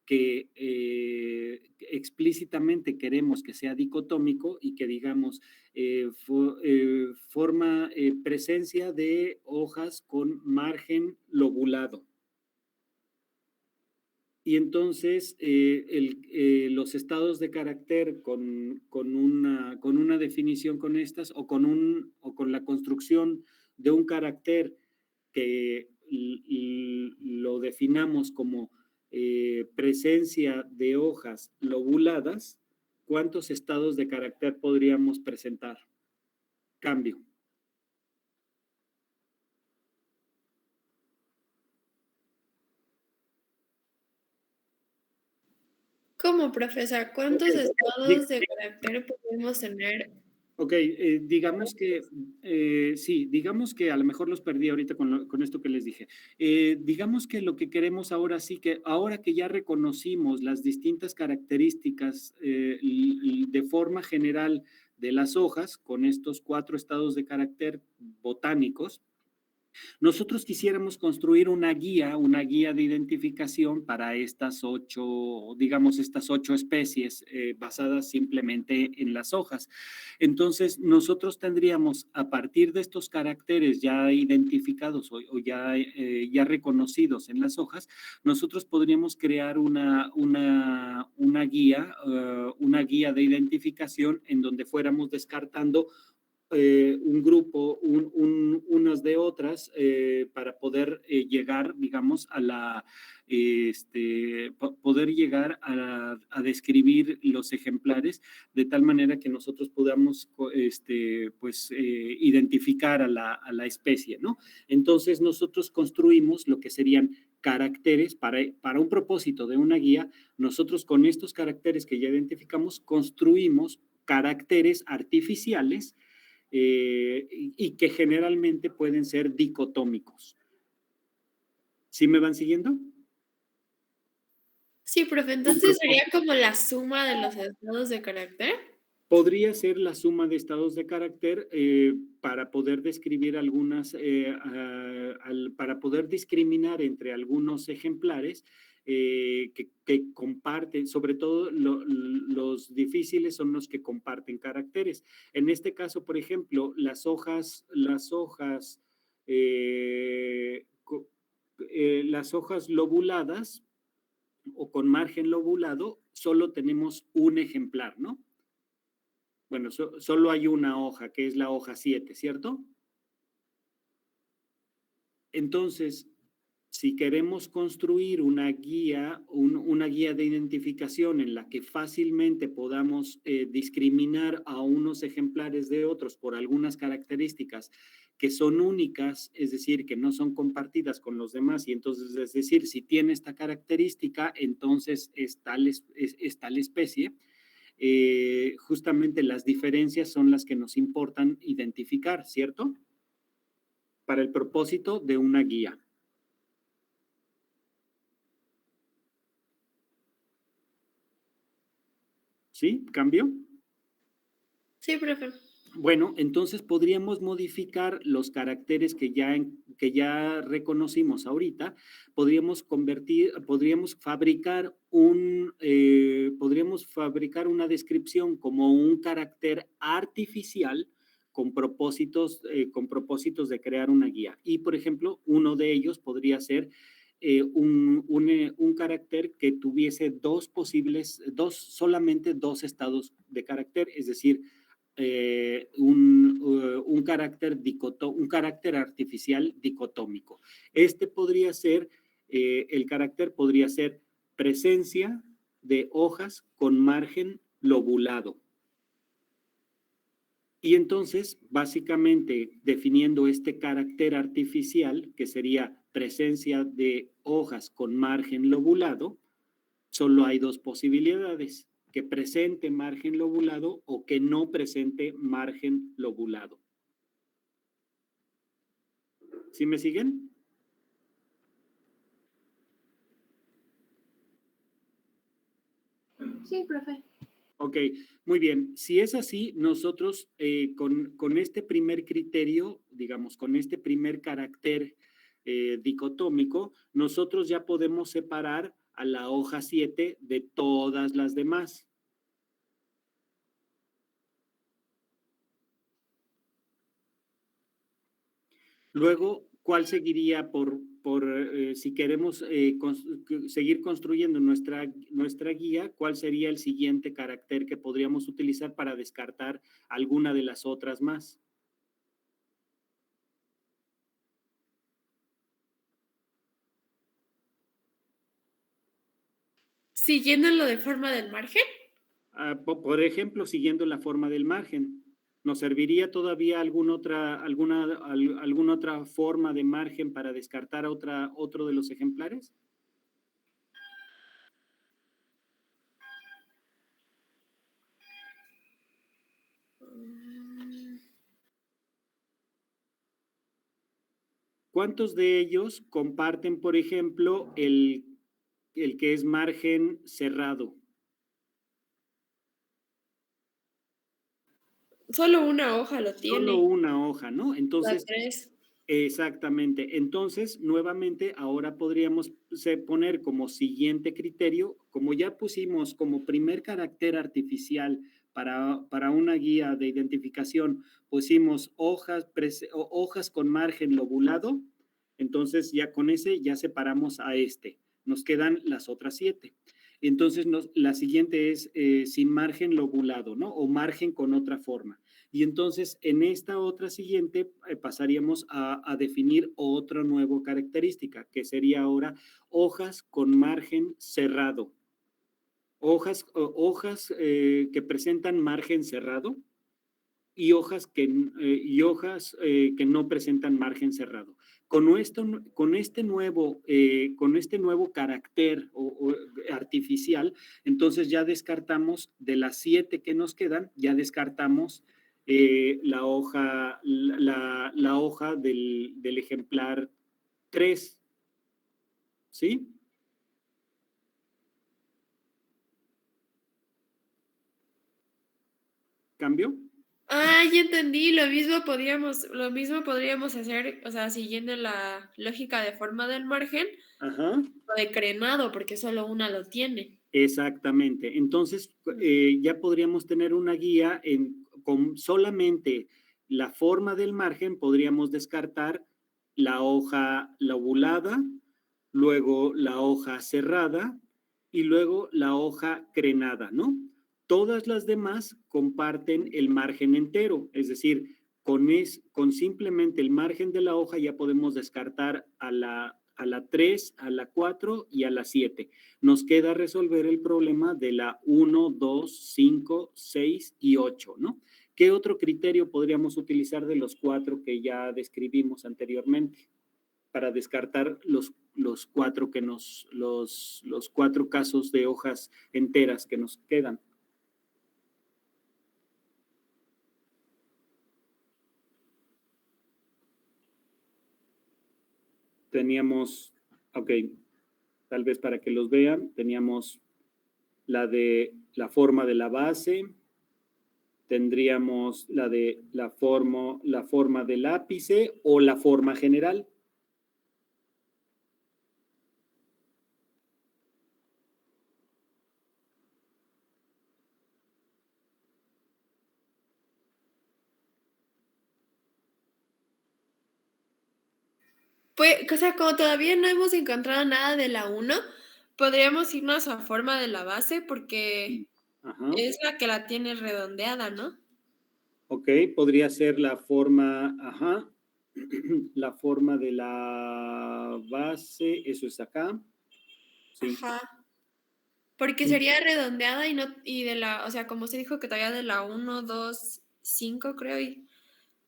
que explícitamente queremos que sea dicotómico y que digamos forma presencia de hojas con margen lobulado. Y entonces los estados de carácter con una definición con estas o con la construcción de un carácter que lo definamos como presencia de hojas lobuladas, ¿cuántos estados de carácter podríamos presentar? Cambio. ¿Cómo, profesor? ¿Cuántos estados de carácter podemos tener? Ok, digamos que, sí, digamos que a lo mejor los perdí ahorita con esto que les dije. Digamos que lo que queremos ahora sí que, ahora que ya reconocimos las distintas características de forma general de las hojas, con estos 4 estados de carácter botánicos, nosotros quisiéramos construir una guía de identificación para estas 8 especies basadas simplemente en las hojas. Entonces, nosotros tendríamos, a partir de estos caracteres ya identificados o ya reconocidos en las hojas, nosotros podríamos crear una guía de identificación en donde fuéramos descartando un grupo, unas de otras, para poder llegar, digamos, poder llegar a describir los ejemplares de tal manera que nosotros podamos, identificar a la especie, ¿no? Entonces, nosotros construimos lo que serían caracteres para un propósito de una guía. Nosotros con estos caracteres que ya identificamos, construimos caracteres artificiales y que generalmente pueden ser dicotómicos. ¿Sí me van siguiendo? Sí, profe, entonces sería como la suma de los estados de carácter. Podría ser la suma de estados de carácter para poder describir para poder discriminar entre algunos ejemplares que comparten, sobre todo los difíciles son los que comparten caracteres. En este caso, por ejemplo, las hojas lobuladas o con margen lobulado, solo tenemos un ejemplar, ¿no? Bueno, solo hay una hoja, que es la hoja 7, ¿cierto? Entonces, si queremos construir una guía de identificación en la que fácilmente podamos discriminar a unos ejemplares de otros por algunas características que son únicas, es decir, que no son compartidas con los demás, y entonces, es decir, si tiene esta característica, entonces es tal especie. Justamente las diferencias son las que nos importan identificar, ¿cierto? Para el propósito de una guía. ¿Sí? ¿Cambio? Sí, profe. Bueno, entonces podríamos modificar los caracteres que ya reconocimos ahorita, podríamos fabricar una descripción como un carácter artificial con propósitos de crear una guía. Y, por ejemplo, uno de ellos podría ser un carácter que tuviese solamente dos estados de carácter, es decir, un carácter artificial dicotómico. El carácter podría ser presencia de hojas con margen lobulado. Y entonces, básicamente, definiendo este carácter artificial, que sería presencia de hojas con margen lobulado, solo hay dos posibilidades, que presente margen lobulado o que no presente margen lobulado. ¿Sí me siguen? Sí, profe. Ok, muy bien. Si es así, nosotros con este primer criterio, digamos, con este primer carácter dicotómico, nosotros ya podemos separar a la hoja 7 de todas las demás. Luego, ¿cuál seguiría si queremos seguir construyendo nuestra guía? ¿Cuál sería el siguiente carácter que podríamos utilizar para descartar alguna de las otras más? Siguiéndolo de forma del margen. Por ejemplo, siguiendo la forma del margen. ¿Nos serviría todavía alguna otra forma de margen para descartar otro de los ejemplares? ¿Cuántos de ellos comparten, por ejemplo, el que es margen cerrado? Solo una hoja lo tiene. Solo una hoja, ¿no? Entonces, La 3. exactamente. Entonces, nuevamente, ahora podríamos poner como siguiente criterio, como ya pusimos como primer carácter artificial para una guía de identificación, pusimos hojas con margen lobulado, entonces ya con ese ya separamos a este. Nos quedan las otras 7. Entonces, la siguiente es sin margen lobulado, ¿no? O margen con otra forma. Y entonces, en esta otra siguiente, pasaríamos a definir otra nueva característica, que sería ahora hojas con margen cerrado. Hojas que presentan margen cerrado y hojas que no presentan margen cerrado. Con este nuevo carácter artificial, entonces ya descartamos de las 7 que nos quedan, ya descartamos la hoja del ejemplar 3, ¿sí? ¿Cambio? Ah, ya entendí. Lo mismo podríamos hacer, o sea, siguiendo la lógica de forma del margen. Ajá. O de crenado, porque solo una lo tiene. Exactamente. Entonces, ya podríamos tener una guía con solamente la forma del margen, podríamos descartar la hoja lobulada, luego la hoja cerrada y luego la hoja crenada, ¿no? Todas las demás comparten el margen entero, es decir, con simplemente el margen de la hoja ya podemos descartar a la 3, a la 4 y a la 7. Nos queda resolver el problema de la 1, 2, 5, 6 y 8, ¿no? ¿Qué otro criterio podríamos utilizar de los 4 que ya describimos anteriormente para descartar los 4 los 4 casos de hojas enteras que nos quedan? Teníamos, ok, tal vez para que los vean, teníamos la forma de la base, tendríamos la forma del ápice o la forma general. Pues, o sea, como todavía no hemos encontrado nada de la 1, podríamos irnos a forma de la base porque Ajá. es la que la tiene redondeada, ¿no? Ok, podría ser la forma, ajá, la forma de la base, eso es acá. Sí. Ajá. porque sería redondeada y no, y de la, o sea, como se dijo que todavía de la 1, 2, 5 creo, y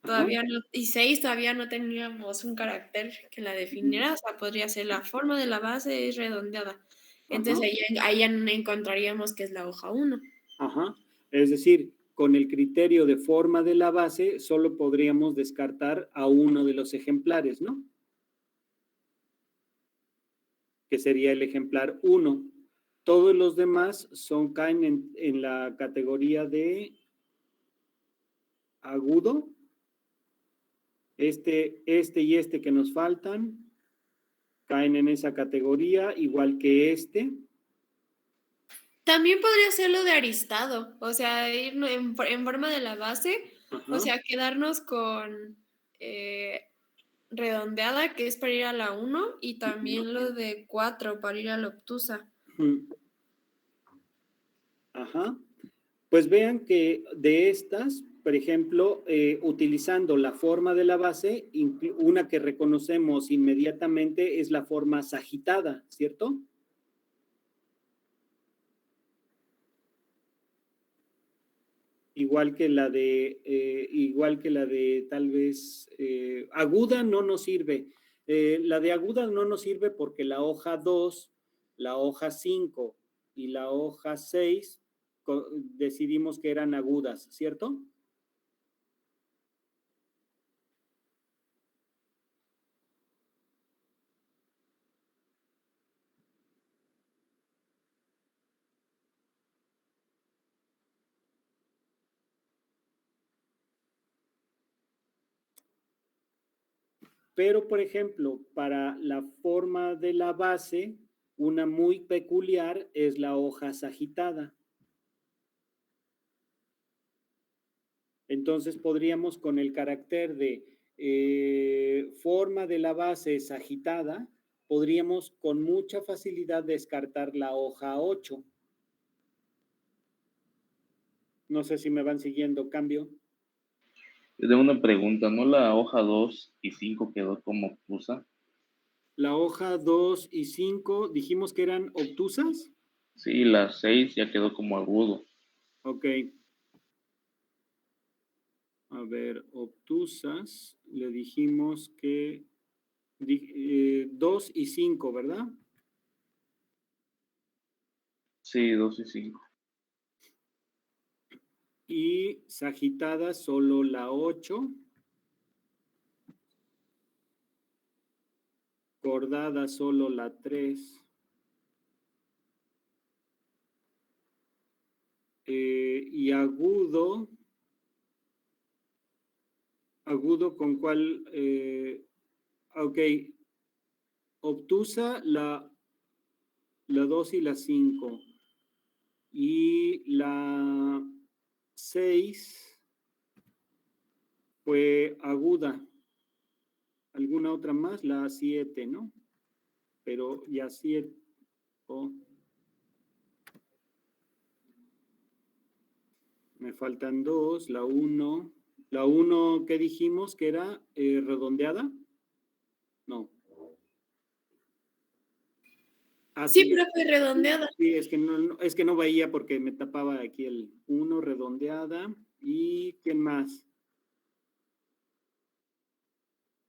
todavía no, y 6 todavía no teníamos un carácter que la definiera, o sea, podría ser la forma de la base es redondeada. Entonces ahí ya encontraríamos que es la hoja 1. Ajá. Es decir, con el criterio de forma de la base, solo podríamos descartar a uno de los ejemplares, ¿no? Que sería el ejemplar 1. Todos los demás caen en la categoría de agudo. Este y este que nos faltan caen en esa categoría, igual que este. También podría ser lo de aristado, o sea, ir en forma de la base, Ajá. o sea, quedarnos con redondeada, que es para ir a la 1, y también lo de 4 para ir a la obtusa. Ajá. Pues vean que de estas, por ejemplo, utilizando la forma de la base, una que reconocemos inmediatamente es la forma sagitada, ¿cierto? Igual que la de tal vez aguda no nos sirve. La de aguda no nos sirve porque la hoja 2, la hoja 5 y la hoja 6 decidimos que eran agudas, ¿cierto? Pero, por ejemplo, para la forma de la base, una muy peculiar es la hoja sagitada. Entonces podríamos con el carácter de forma de la base sagitada, podríamos con mucha facilidad descartar la hoja 8. No sé si me van siguiendo, cambio. Yo tengo una pregunta, ¿no la hoja 2 y 5 quedó como obtusa? La hoja 2 y 5 dijimos que eran obtusas. Sí, la 6 ya quedó como agudo. Ok. A ver, obtusas, le dijimos que 2 y 5, ¿verdad? Sí, 2 y 5. Y sagitada solo la 8. Cordada solo la 3. Y agudo con cuál, ok, obtusa la 2 y la 5. Y la 6 fue aguda. ¿Alguna otra más? La 7, ¿no? Pero ya 7. Me faltan 2. La 1. La 1, ¿qué dijimos? ¿Que era redondeada? No. Sí, profe, redondeada. Sí, es que no veía porque me tapaba aquí el 1, redondeada. ¿Y quién más?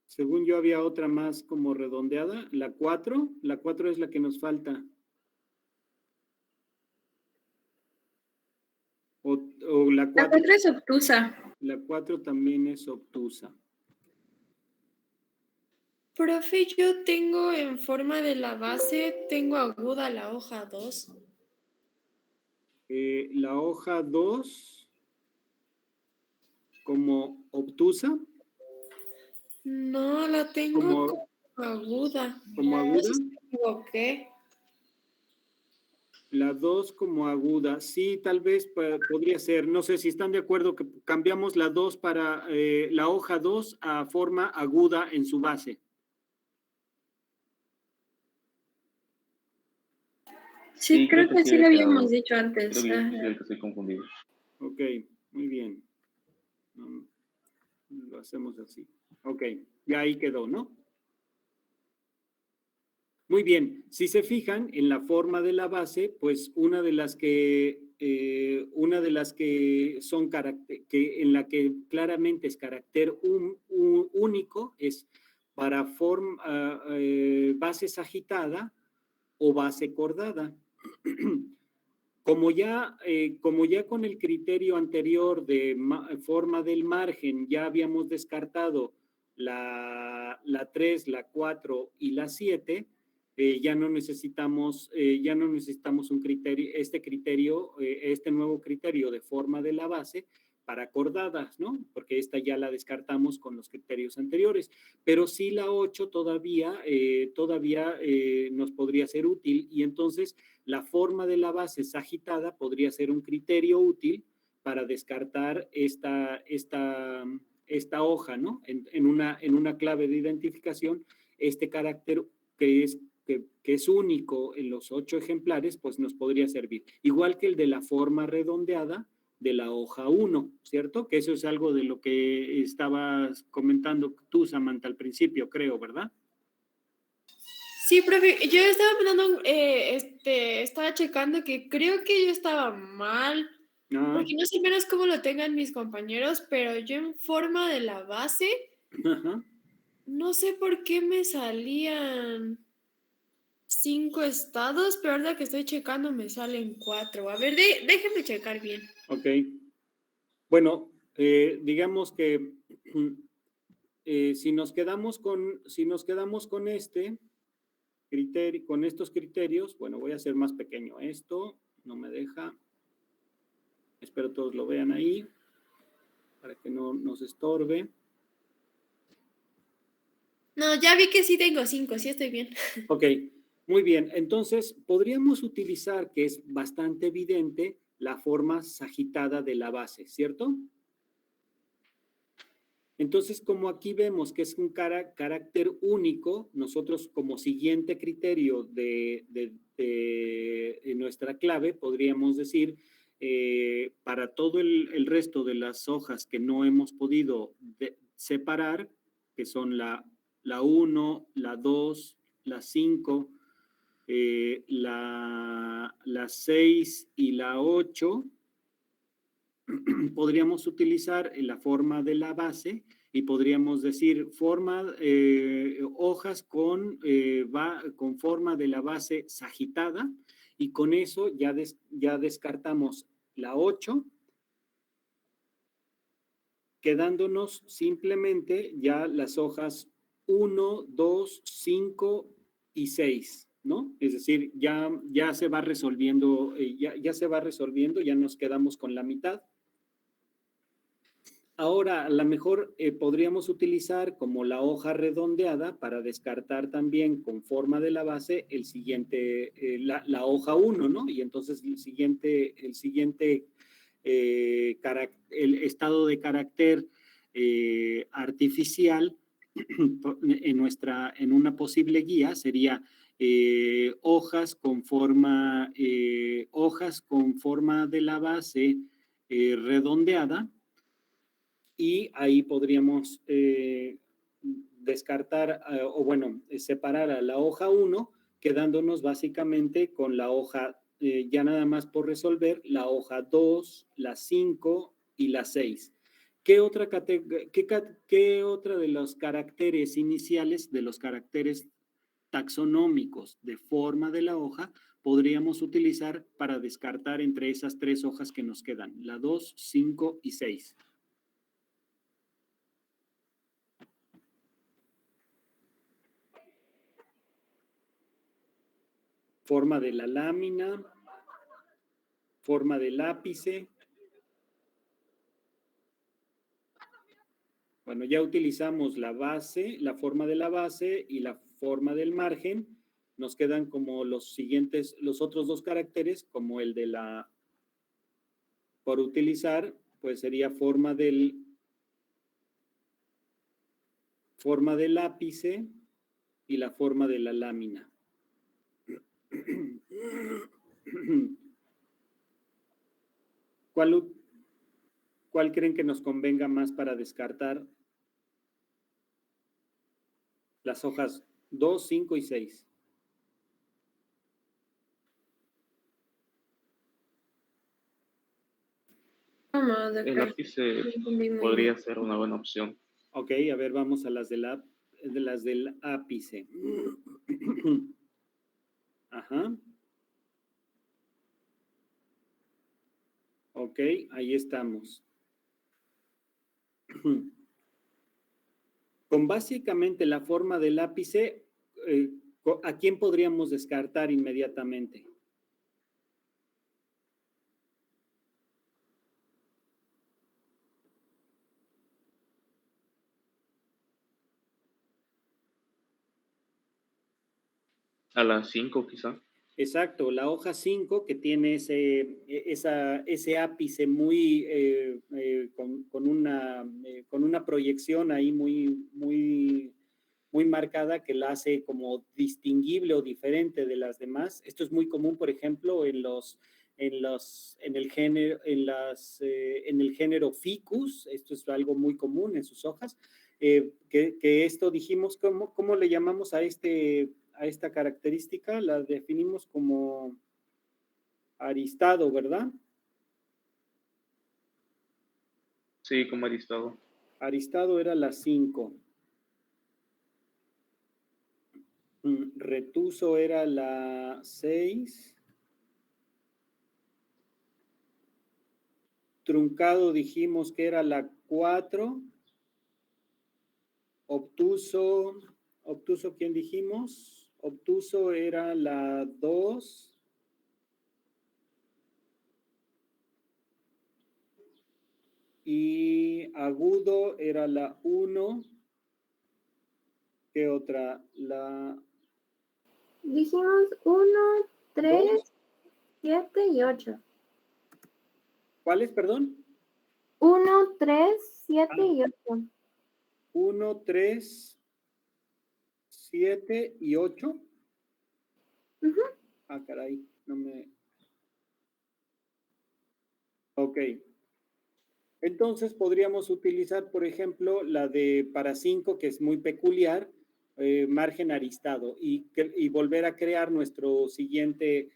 Según yo había otra más como redondeada. La 4. La 4 es la que nos falta. O la 4. La 4 es obtusa. La 4 también es obtusa. Profe, yo tengo en forma de la base, tengo aguda la hoja 2. La hoja 2 como obtusa. No, la tengo como aguda. ¿Como aguda? No sé si me equivoqué. La 2 como aguda. Sí, tal vez podría ser. No sé si están de acuerdo que cambiamos la 2 para la hoja 2 a forma aguda en su base. Sí, creo que sí lo habíamos dicho antes. Creo que estoy confundido. Ok, muy bien. Lo hacemos así. Ok, ya ahí quedó, ¿no? Muy bien, si se fijan en la forma de la base, pues una de las que son en la que claramente es carácter único es para base sagitada o base cordada. Como ya con el criterio anterior de forma del margen ya habíamos descartado la 3, la 4 y la 7, ya no necesitamos un criterio, este nuevo criterio de forma de la base para cordadas, ¿no? Porque esta ya la descartamos con los criterios anteriores, pero sí la 8 todavía nos podría ser útil, y entonces la forma de la base sagitada podría ser un criterio útil para descartar esta hoja, ¿no? En una clave de identificación, este carácter que es único en los 8 ejemplares, pues nos podría servir. Igual que el de la forma redondeada de la hoja 1, ¿cierto? Que eso es algo de lo que estabas comentando tú, Samantha, al principio, creo, ¿verdad? Sí, profe, yo estaba pensando, estaba checando que creo que yo estaba mal, porque no sé menos cómo lo tengan mis compañeros, pero yo en forma de la base, no sé por qué me salían 5 estados, pero ahora que estoy checando me salen 4. A ver, déjenme checar bien. Ok. Bueno, digamos que si nos quedamos con este criterio, con estos criterios, bueno, voy a hacer más pequeño esto, no me deja. Espero todos lo vean ahí, para que no nos estorbe. No, ya vi que sí tengo 5, sí estoy bien. Ok, muy bien. Entonces, podríamos utilizar, que es bastante evidente, la forma sagitada de la base, ¿cierto? Entonces, como aquí vemos que es un carácter único, nosotros como siguiente criterio de nuestra clave podríamos decir, para todo el resto de las hojas que no hemos podido separar, que son la 1, la 2, la 5, la 6 y la 8, podríamos utilizar la forma de la base y podríamos decir hojas con forma de la base sagitada, y con eso ya descartamos la 8, quedándonos simplemente ya las hojas 1, 2, 5 y 6, ¿no? Es decir, ya se va resolviendo, ya nos quedamos con la mitad. Ahora, a lo mejor podríamos utilizar como la hoja redondeada para descartar también con forma de la base el siguiente, la hoja 1, ¿no? Y entonces el siguiente el estado de carácter artificial en una posible guía sería hojas con forma de la base redondeada, y ahí podríamos descartar separar a la hoja 1, quedándonos básicamente con la hoja, ya nada más por resolver, la hoja 2, la 5 y la 6. ¿Qué otra de los caracteres iniciales, de los caracteres taxonómicos de forma de la hoja, podríamos utilizar para descartar entre esas 3 hojas que nos quedan, la 2, 5 y 6? Forma de la lámina, forma del ápice. Bueno, ya utilizamos la base, la forma de la base y la forma del margen. Nos quedan como los otros 2 caracteres, como el de por utilizar, pues sería forma del ápice y la forma de la lámina. ¿Cuál creen que nos convenga más para descartar las hojas 2, 5 y 6? ¿Cómo? El ápice podría ser una buena opción. Ok, a ver, vamos a las del ápice. Ajá. Ok, ahí estamos. Con básicamente la forma del ápice, ¿a quién podríamos descartar inmediatamente? A las 5 quizá. Exacto, la hoja 5 que tiene ese ápice muy con una proyección ahí muy marcada que la hace como distinguible o diferente de las demás. Esto es muy común, por ejemplo, en el género Ficus. Esto es algo muy común en sus hojas. Que esto dijimos, ¿cómo le llamamos a esta característica? La definimos como aristado, ¿verdad? Sí, como aristado. Aristado era la 5. Retuso era la 6. Truncado dijimos que era la 4. Obtuso, ¿quién dijimos? Obtuso era la 2. Y agudo era la 1. ¿Qué otra? Dijimos 1, 3, 7 y 8. ¿Cuáles, perdón? 1, 3, 7 y 8. 1, 3, 7 y 8. Ah, caray, no me... Ok. Entonces podríamos utilizar, por ejemplo, la de para 5, que es muy peculiar, margen aristado, y volver a crear nuestro siguiente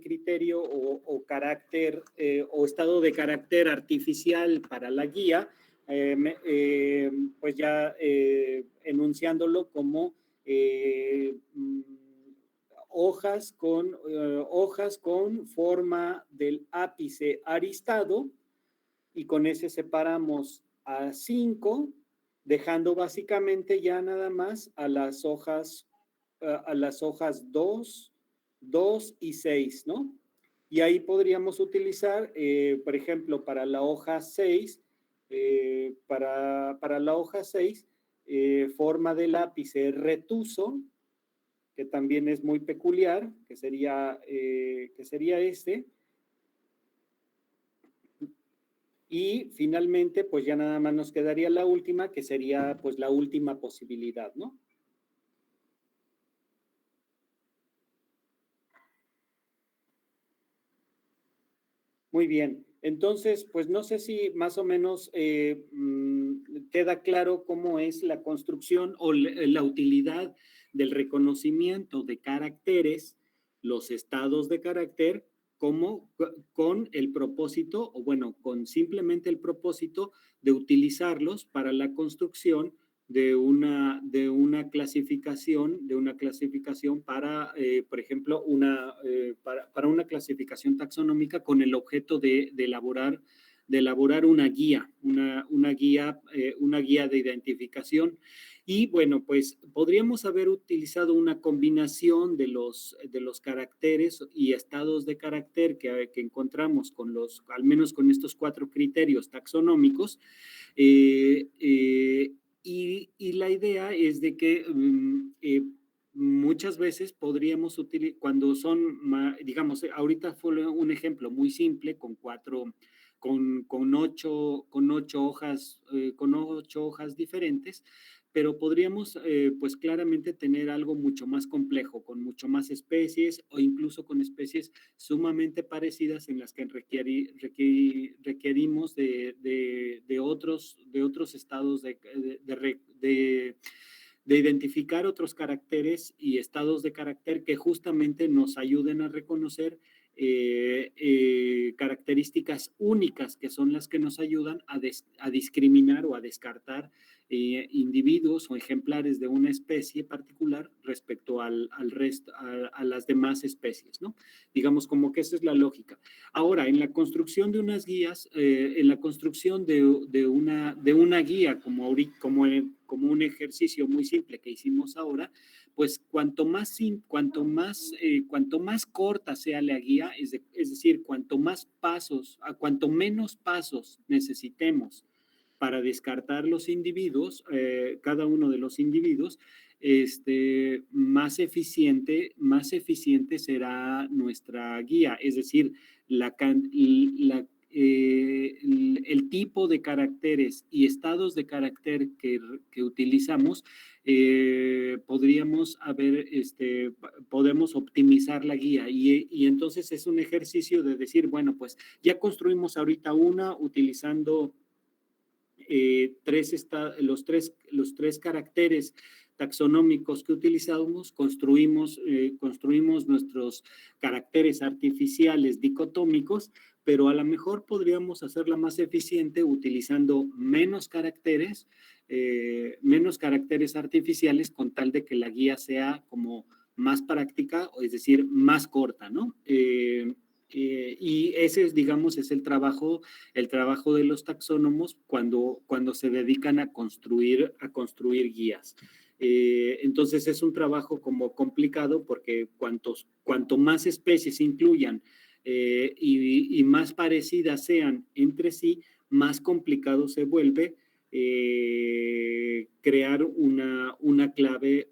criterio o carácter o estado de carácter artificial para la guía, pues ya enunciándolo como hojas con forma del ápice aristado, y con ese separamos a 5, dejando básicamente ya nada más a las hojas 2 y 6, ¿no? Y ahí podríamos utilizar, por ejemplo, para la hoja 6, para la hoja 6, forma del lápice retuso, que también es muy peculiar, que sería este. Y finalmente, pues ya nada más nos quedaría la última, que sería pues la última posibilidad, ¿no? Muy bien. Entonces, pues no sé si más o menos queda claro cómo es la construcción o la utilidad del reconocimiento de caracteres, los estados de carácter, como con el propósito, o bueno, con simplemente el propósito de utilizarlos para la construcción de una clasificación para, por ejemplo, para una clasificación taxonómica con el objeto de elaborar una guía, una guía de identificación. Y bueno, pues podríamos haber utilizado una combinación de los caracteres y estados de carácter que encontramos al menos con estos 4 criterios taxonómicos. Y la idea es de que muchas veces podríamos utilizar, cuando son, digamos, ahorita fue un ejemplo muy simple con 8 hojas, con 8 hojas diferentes, pero podríamos pues claramente tener algo mucho más complejo, con mucho más especies o incluso con especies sumamente parecidas en las que requerimos de otros estados de identificar otros caracteres y estados de carácter que justamente nos ayuden a reconocer características únicas que son las que nos ayudan a discriminar o a descartar individuos o ejemplares de una especie particular respecto al resto, a las demás especies, ¿no? Digamos como que esa es la lógica. Ahora, en la construcción de unas guías, en la construcción de una guía como un ejercicio muy simple que hicimos ahora, pues cuanto más corta sea la guía, es decir, cuanto menos pasos necesitemos para descartar los individuos, cada uno de los individuos, más eficiente será nuestra guía. Es decir, el tipo de caracteres y estados de carácter que utilizamos, podemos optimizar la guía y entonces es un ejercicio de decir, bueno, pues ya construimos ahorita una utilizando los tres caracteres taxonómicos que utilizamos, construimos nuestros caracteres artificiales dicotómicos, pero a lo mejor podríamos hacerla más eficiente utilizando menos caracteres artificiales con tal de que la guía sea como más práctica, es decir, más corta, ¿no? Y ese es, digamos, es el trabajo de los taxónomos cuando se dedican a construir guías. Entonces es un trabajo como complicado porque cuanto más especies incluyan y más parecidas sean entre sí, más complicado se vuelve crear una clave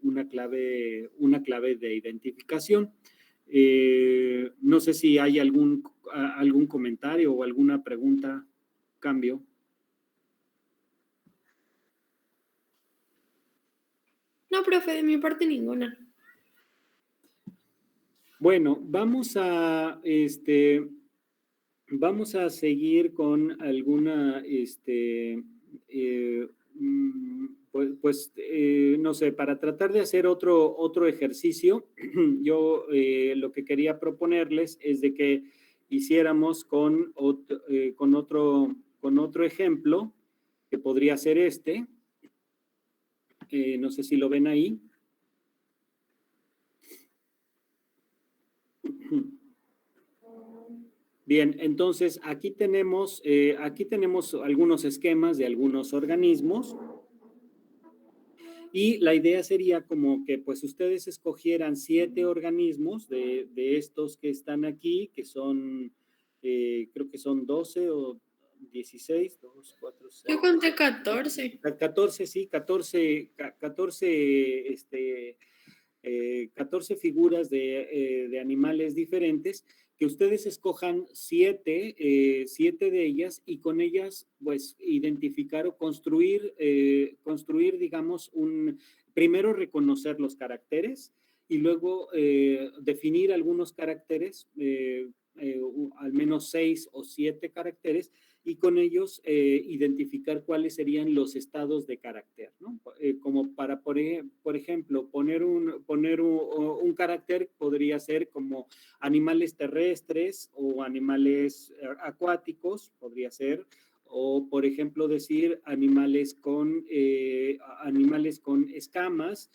de identificación. No sé si hay algún comentario o alguna pregunta, cambio. No, profe, de mi parte ninguna. Bueno, vamos a seguir con alguna, no sé, para tratar de hacer otro ejercicio, yo lo que quería proponerles es de que hiciéramos con otro ejemplo, que podría ser este. No sé si lo ven ahí. Bien, entonces aquí tenemos algunos esquemas de algunos organismos y la idea sería como que pues ustedes escogieran 7 organismos de estos que están aquí, que son, creo que son 12 o 16, 2, 4, 6. Yo conté 14. 14, sí, 14 figuras de animales diferentes, que ustedes escojan 7 de ellas y con ellas pues identificar o construir, digamos, primero reconocer los caracteres y luego definir algunos caracteres, al menos 6 o 7 caracteres, y con ellos identificar cuáles serían los estados de carácter, ¿no? Como para, por ejemplo, poner un carácter podría ser como animales terrestres o animales acuáticos, podría ser, o por ejemplo decir animales con escamas,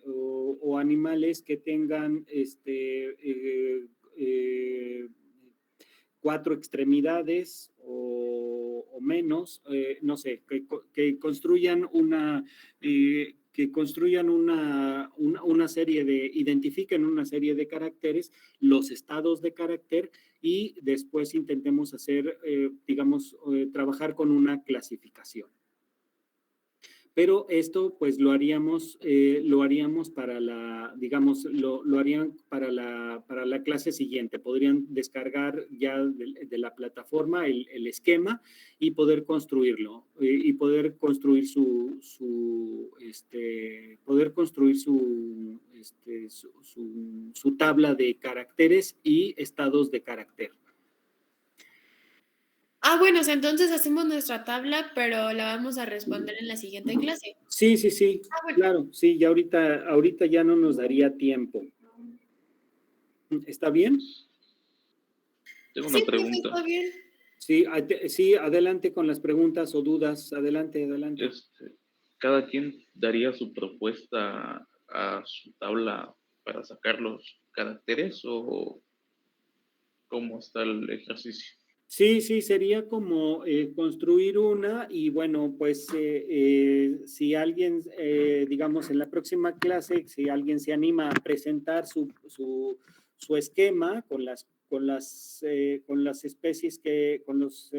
o animales que tengan 4 extremidades o menos, no sé, que construyan una serie identifiquen una serie de caracteres, los estados de carácter y después intentemos hacer, trabajar con una clasificación. Pero esto pues lo haríamos para la, digamos, lo harían para la clase siguiente. Podrían descargar ya de la plataforma el esquema y poder construirlo y poder construir su tabla de caracteres y estados de carácter. Bueno, entonces hacemos nuestra tabla, pero la vamos a responder en la siguiente clase. Sí, bueno. claro, sí, ya ahorita ya no nos daría tiempo. ¿Está bien? Tengo Sí, una profe, pregunta. está bien. Sí, adelante con las preguntas o dudas. Adelante. Cada quien daría su propuesta a su tabla para sacar los caracteres o cómo está el ejercicio. Sí, sería como construir una y bueno, pues si alguien, digamos, en la próxima clase, si alguien se anima a presentar su esquema con las especies con los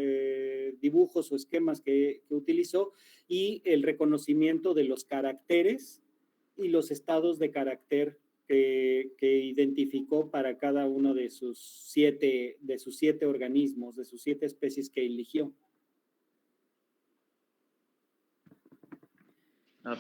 dibujos o esquemas que utilizó y el reconocimiento de los caracteres y los estados de carácter que identificó para cada uno de sus siete organismos, de sus 7 especies que eligió.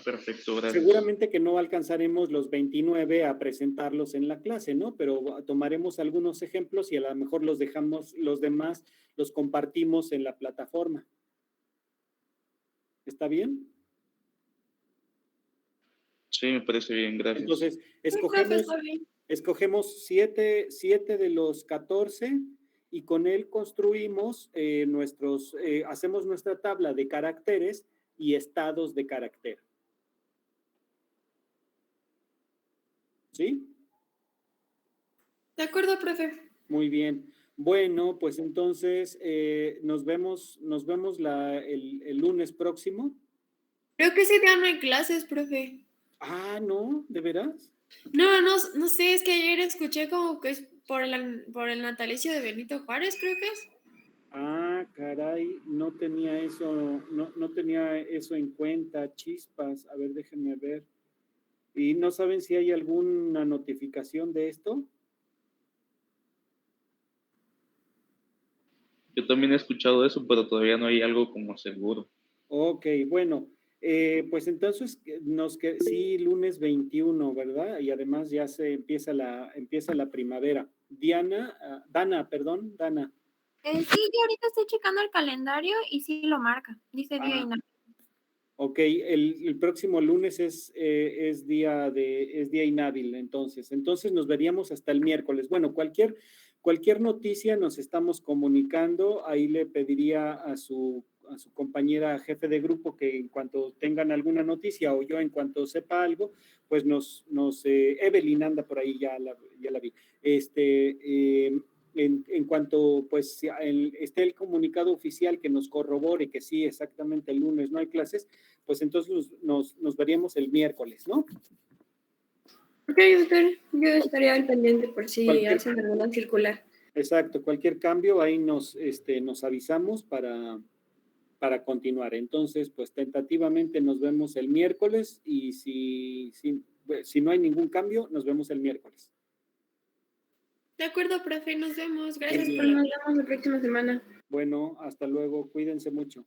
Perfecto, gracias. Seguramente que no alcanzaremos los 29 a presentarlos en la clase, ¿no? Pero tomaremos algunos ejemplos y a lo mejor los dejamos, los demás los compartimos en la plataforma. ¿Está bien? Sí, me parece bien, gracias. Entonces, Bien. escogemos 7 de los 14 y con él construimos hacemos nuestra tabla de caracteres y estados de carácter. ¿Sí? De acuerdo, profe. Muy bien. Bueno, pues entonces nos vemos el lunes próximo. Creo que ese día no hay clases, profe. Ah, ¿no? ¿De veras? No sé, es que ayer escuché como que es por el natalicio de Benito Juárez, creo que es. Ah, caray, no tenía eso en cuenta, chispas. A ver, déjenme ver. ¿Y no saben si hay alguna notificación de esto? Yo también he escuchado eso, pero todavía no hay algo como seguro. Ok, bueno, pues entonces sí, lunes 21, ¿verdad? Y además ya se empieza la primavera. Dana. Sí, yo ahorita estoy checando el calendario y sí lo marca. Dice día inhábil. Ok, el próximo lunes es día inhábil, entonces nos veríamos hasta el miércoles. Bueno, cualquier noticia nos estamos comunicando, ahí le pediría a su compañera jefe de grupo que en cuanto tengan alguna noticia o yo en cuanto sepa algo, pues Evelyn anda por ahí, ya la vi. En cuanto pues esté el comunicado oficial que nos corrobore que sí, exactamente el lunes no hay clases, pues entonces nos veríamos el miércoles, ¿no? Ok, doctor, yo estaría al pendiente por si hacen alguna circular. Exacto, cualquier cambio ahí nos avisamos para continuar. Entonces, pues tentativamente nos vemos el miércoles y si no hay ningún cambio, nos vemos el miércoles. De acuerdo, profe, nos vemos. Gracias por Nos vemos la próxima semana. Bueno, hasta luego, cuídense mucho.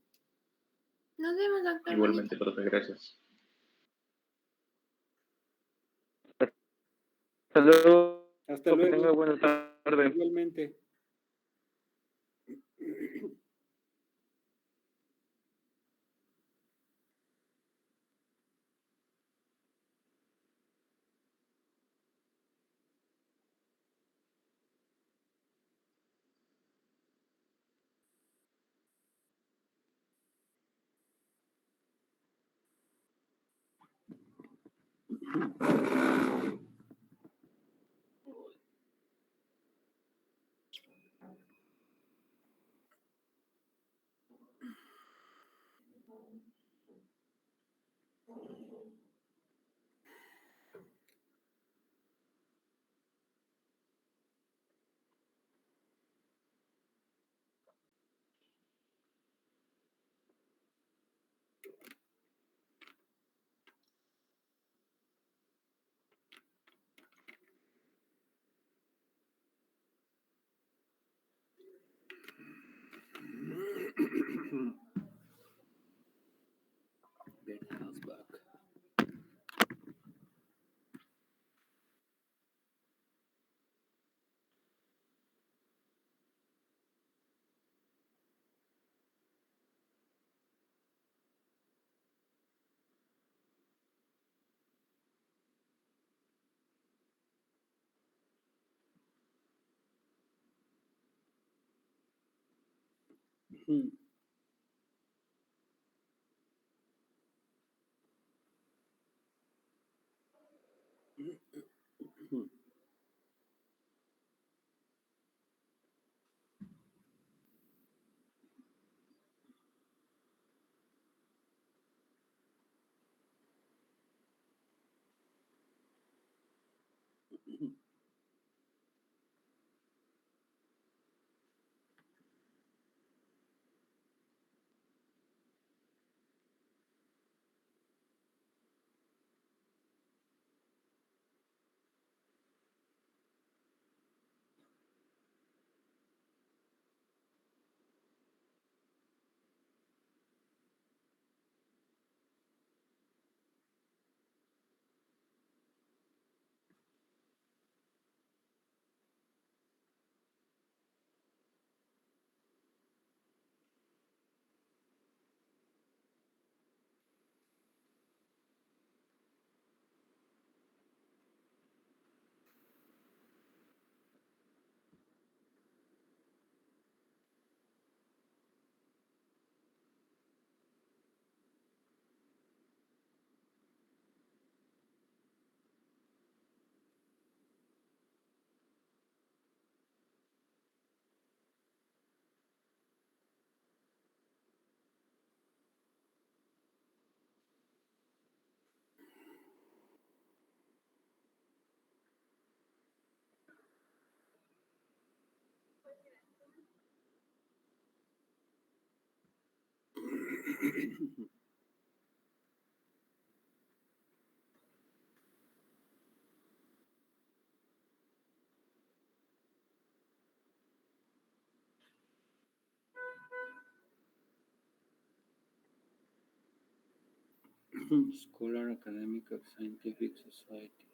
Nos vemos, doctor. Igualmente, profe, gracias. Hasta luego. Hasta luego. Que tenga buena tarde. Igualmente. Ujú. Ujú. Scholar Academic of Scientific Society.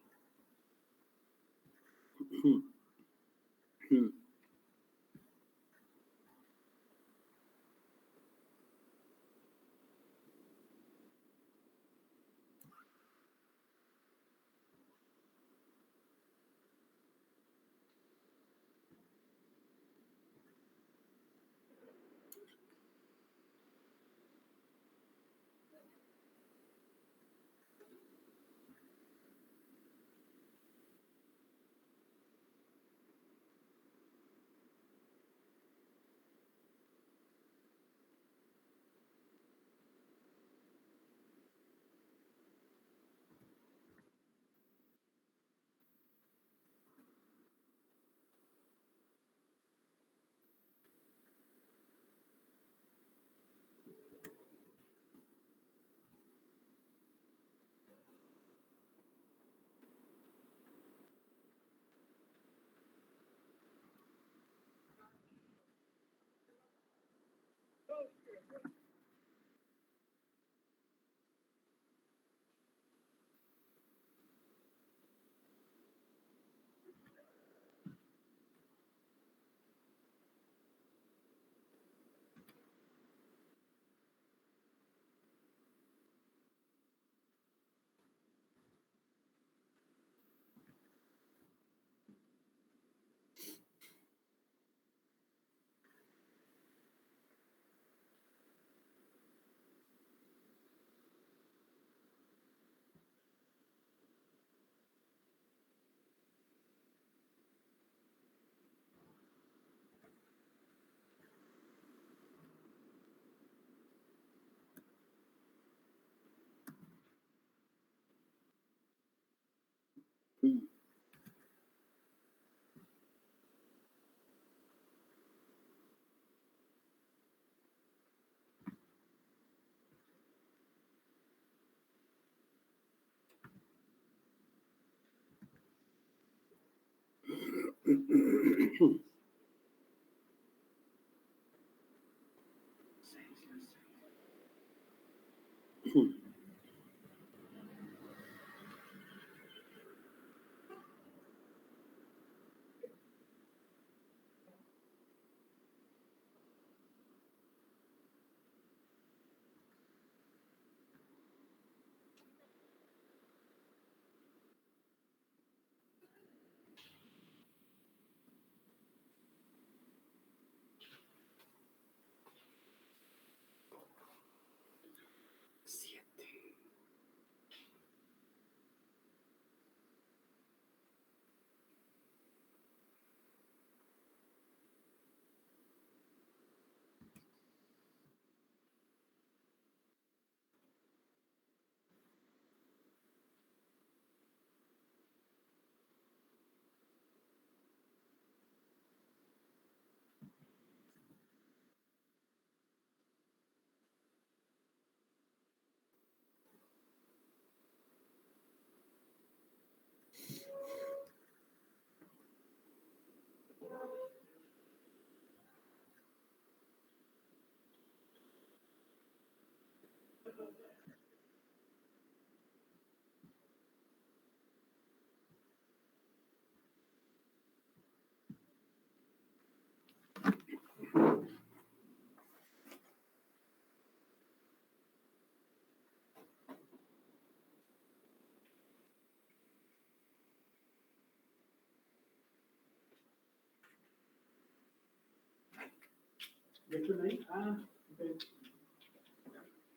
¿Ya están ahí? Ah, ok.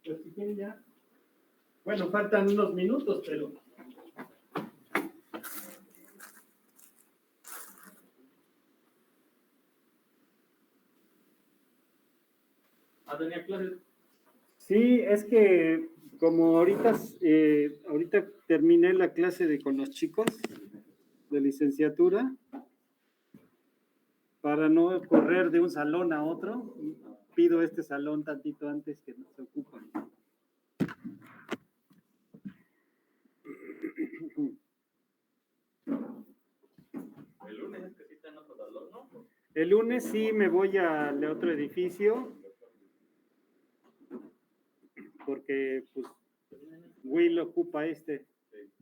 Pues si quieren ya. Bueno, faltan unos minutos, pero... ¿Tenía clases? Sí, es que como ahorita terminé la clase con los chicos de licenciatura, para no correr de un salón a otro, pido este salón tantito antes que nos ocupan. El lunes es que sí está en otro salón, ¿no? El lunes sí me voy al otro edificio, porque pues Will ocupa este. Sí.